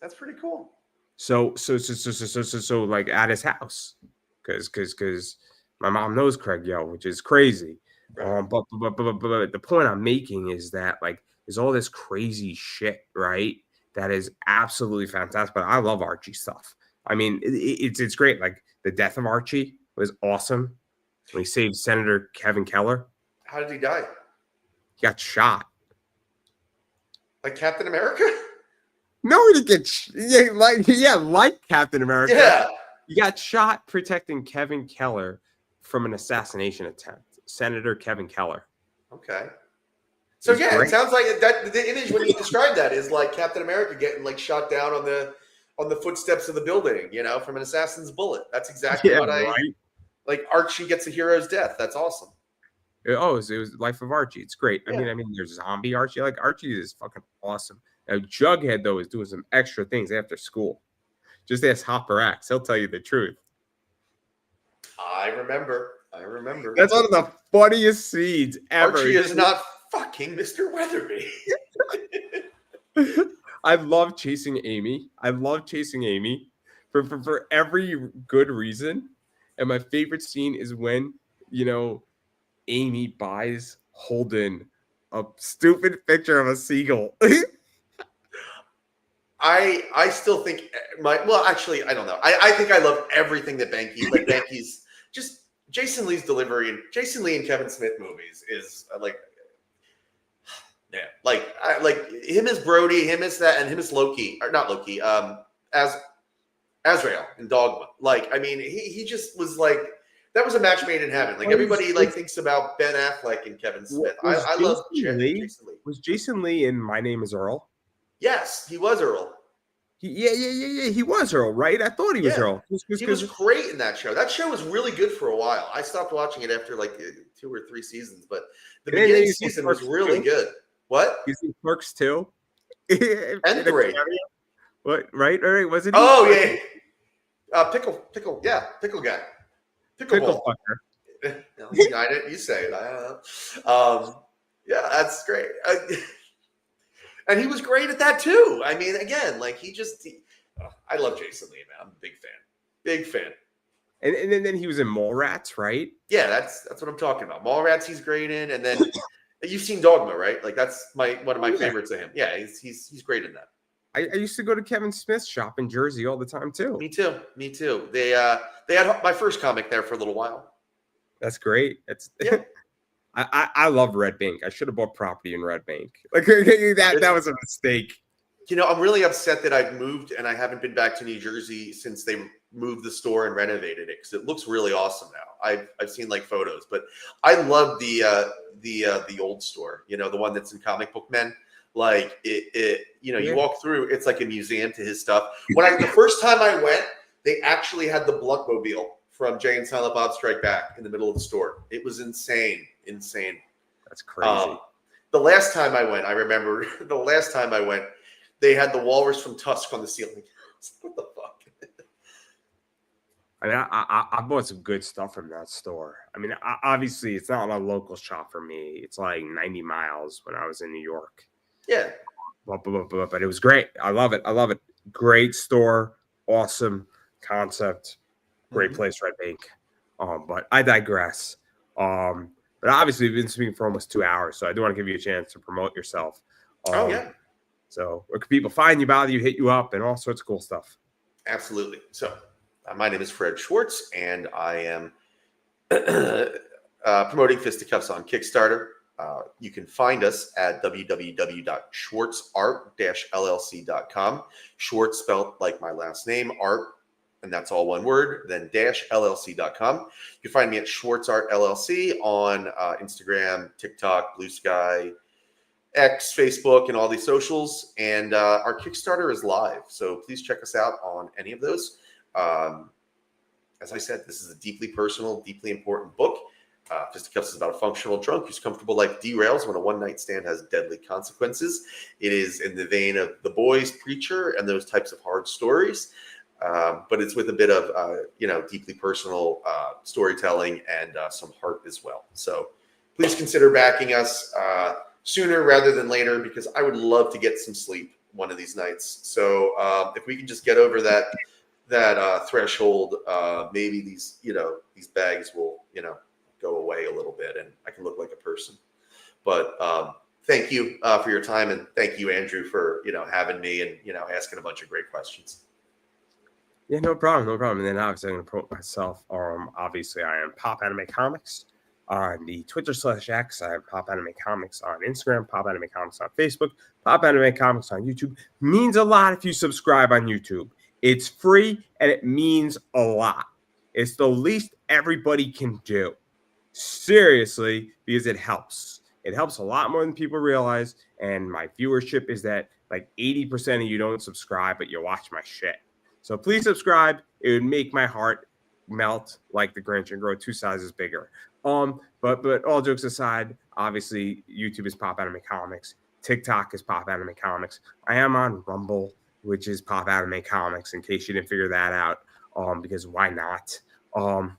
That's pretty cool. So like at his house, because my mom knows Craig Yo, which is crazy. Right. But the point I'm making is that like there's all this crazy shit, right? That is absolutely fantastic. But I love Archie stuff. I mean, it's great. Like the death of Archie was awesome. When he saved Senator Kevin Keller. How did he die? He got shot. Like Captain America? No, he didn't get like Captain America. Yeah. He got shot protecting Kevin Keller from an assassination attempt. Senator Kevin Keller. Okay. So it sounds like that the image when you describe that is like Captain America getting like shot down on the footsteps of the building, from an assassin's bullet. That's exactly what like Archie gets a hero's death. That's awesome. Oh, it was Life of Archie. It's great. I mean, there's zombie Archie. Like Archie is fucking awesome. Now, Jughead, though, is doing some extra things after school. Just ask Hopper X. He'll tell you the truth. I remember. That's one of the funniest scenes ever. Archie is not fucking Mr. Weatherby. I love chasing Amy. For every good reason. And my favorite scene is when, Amy buys Holden a stupid picture of a seagull. I still think actually, I don't know. I think I love everything that Banky's just Jason Lee's delivery and Jason Lee and Kevin Smith movies is like Yeah, like him as Brody, him as that, and him as Loki, or not Loki, as Azrael in Dogma. Like, I mean, he just was like, that was a match made in heaven. Like everybody like thinks about Ben Affleck and Kevin Smith. I love Jason Lee. Was Jason Lee in My Name Is Earl? Yes, he was Earl. Yeah. He was Earl, right? I thought he was Earl. He was great in that show. That show was really good for a while. I stopped watching it after like 2 or 3 seasons, but the beginning season was really good. What? He's in Clerks 2. And 3. What? Right? Was it? Oh, yeah. Pickle guy. Pickle fucker. You say it. I don't know. Yeah, that's great. And he was great at that too. I mean, again, like I love Jason Lee, man. I'm a big fan. And then he was in Mallrats, right? Yeah, that's what I'm talking about. Mallrats, he's great in, and then you've seen Dogma, right? Like that's one of my favorites of him. Yeah, he's great in that. I used to go to Kevin Smith's shop in Jersey all the time too. Me too. They had my first comic there for a little while. That's great. I love Red Bank. I should have bought property in Red Bank. Like that was a mistake. You know, I'm really upset that I've moved and I haven't been back to New Jersey since they moved the store and renovated it because it looks really awesome now. I've seen like photos, but I love the old store. You know, the one that's in Comic Book Men. Like it you walk through, it's like a museum to his stuff. The first time I went, they actually had the Bluntmobile from Jay and Silent Bob Strike Back in the middle of the store. It was insane. That's crazy. The last time I went, I remember they had the walrus from Tusk on the ceiling. What the fuck? I mean, I bought some good stuff from that store. I mean, obviously, it's not a local shop for me. It's like 90 miles when I was in New York. Yeah. But it was great. I love it. Great store. Awesome concept. Great place, Red Bank. But I digress. But obviously, we've been speaking for almost 2 hours, so I do want to give you a chance to promote yourself. So where can people find you, bother you, hit you up, and all sorts of cool stuff? Absolutely. So my name is Fred Schwartz, and I am promoting Fisticuffs on Kickstarter. You can find us at www.schwartzart-llc.com. Schwartz spelled like my last name, art, and that's all one word, then -llc.com. You can find me at Schwartz Art LLC on Instagram, TikTok, Blue Sky, X, Facebook, and all these socials. And our Kickstarter is live, so please check us out on any of those. As I said, this is a deeply personal, deeply important book. Fisticuffs is about a functional drunk whose comfortable life derails when a one-night stand has deadly consequences. It is in the vein of The Boys, Preacher, and those types of hard stories, but it's with a bit of deeply personal storytelling and some heart as well. So please consider backing us sooner rather than later, because I would love to get some sleep one of these nights. So if we can just get over that threshold, maybe these bags will go away a little bit and I can look like a person. But thank you for your time, and thank you, Andrew, for having me and asking a bunch of great questions. Yeah, no problem. And then obviously I'm going to promote myself. Obviously I am Pop Anime Comics on the Twitter/X. I am Pop Anime Comics on Instagram, Pop Anime Comics on Facebook, Pop Anime Comics on YouTube. Means a lot if you subscribe on YouTube. It's free and it means a lot. It's the least everybody can do. Seriously, because it helps. It helps a lot more than people realize. And my viewership is that like 80% of you don't subscribe, but you watch my shit. So please subscribe. It would make my heart melt like the Grinch and grow 2 sizes bigger. But all jokes aside, obviously YouTube is Pop Anime Comics. TikTok is Pop Anime Comics. I am on Rumble, which is Pop Anime Comics, in case you didn't figure that out. Because why not? And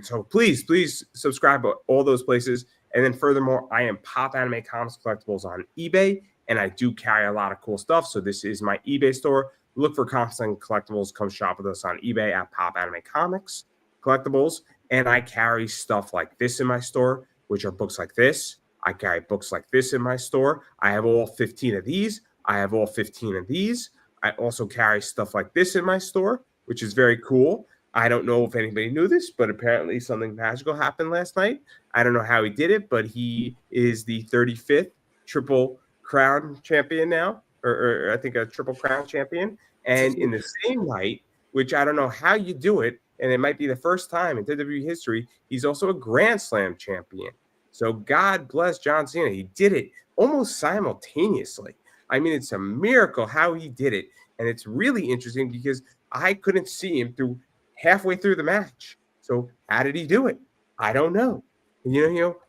so please subscribe to all those places. And then furthermore, I am Pop Anime Comics Collectibles on eBay, and I do carry a lot of cool stuff. So this is my eBay store. Look for comics and collectibles. Come shop with us on eBay at Pop Anime Comics Collectibles. And I carry stuff like this in my store, which are books like this. I carry books like this in my store. I have all 15 of these. I have all 15 of these. I also carry stuff like this in my store, which is very cool. I don't know if anybody knew this, but apparently something magical happened last night. I don't know how he did it, but he is the 35th triple crown champion now, or I think a triple crown champion. And in the same night, which I don't know how you do it, and it might be the first time in WWE history, he's also a Grand Slam champion. So God bless John Cena. He did it almost simultaneously. I mean, it's a miracle how he did it. And it's really interesting because I couldn't see him through halfway through the match. So how did he do it? I don't know.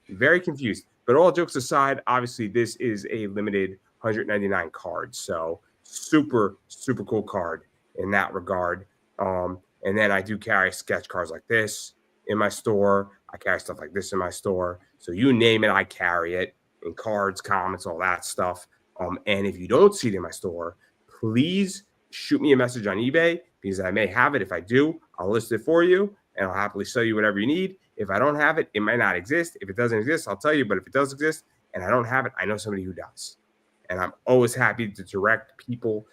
Very confused. But all jokes aside, obviously this is a limited 199 card. So super, super cool card in that regard. And then I do carry sketch cards like this in my store. I carry stuff like this in my store. So you name it, I carry it in cards, comments, all that stuff. And if you don't see it in my store, please shoot me a message on eBay because I may have it. If I do, I'll list it for you and I'll happily sell you whatever you need. If I don't have it, it might not exist. If it doesn't exist, I'll tell you. But if it does exist and I don't have it, I know somebody who does. And I'm always happy to direct people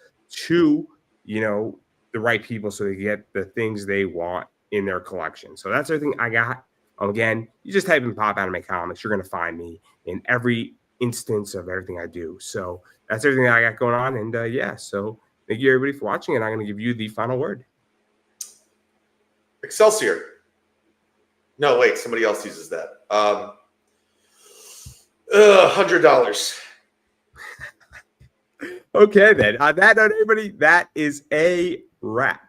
to, the right people so they get the things they want in their collection. So that's everything I got. Again, you just type in Pop Anime Comics. You're going to find me in every instance of everything I do. So that's everything I got going on. And so thank you everybody for watching. And I'm going to give you the final word. Excelsior. No, wait, somebody else uses that. $100. Okay, then. On that note, everybody, that is a wrap.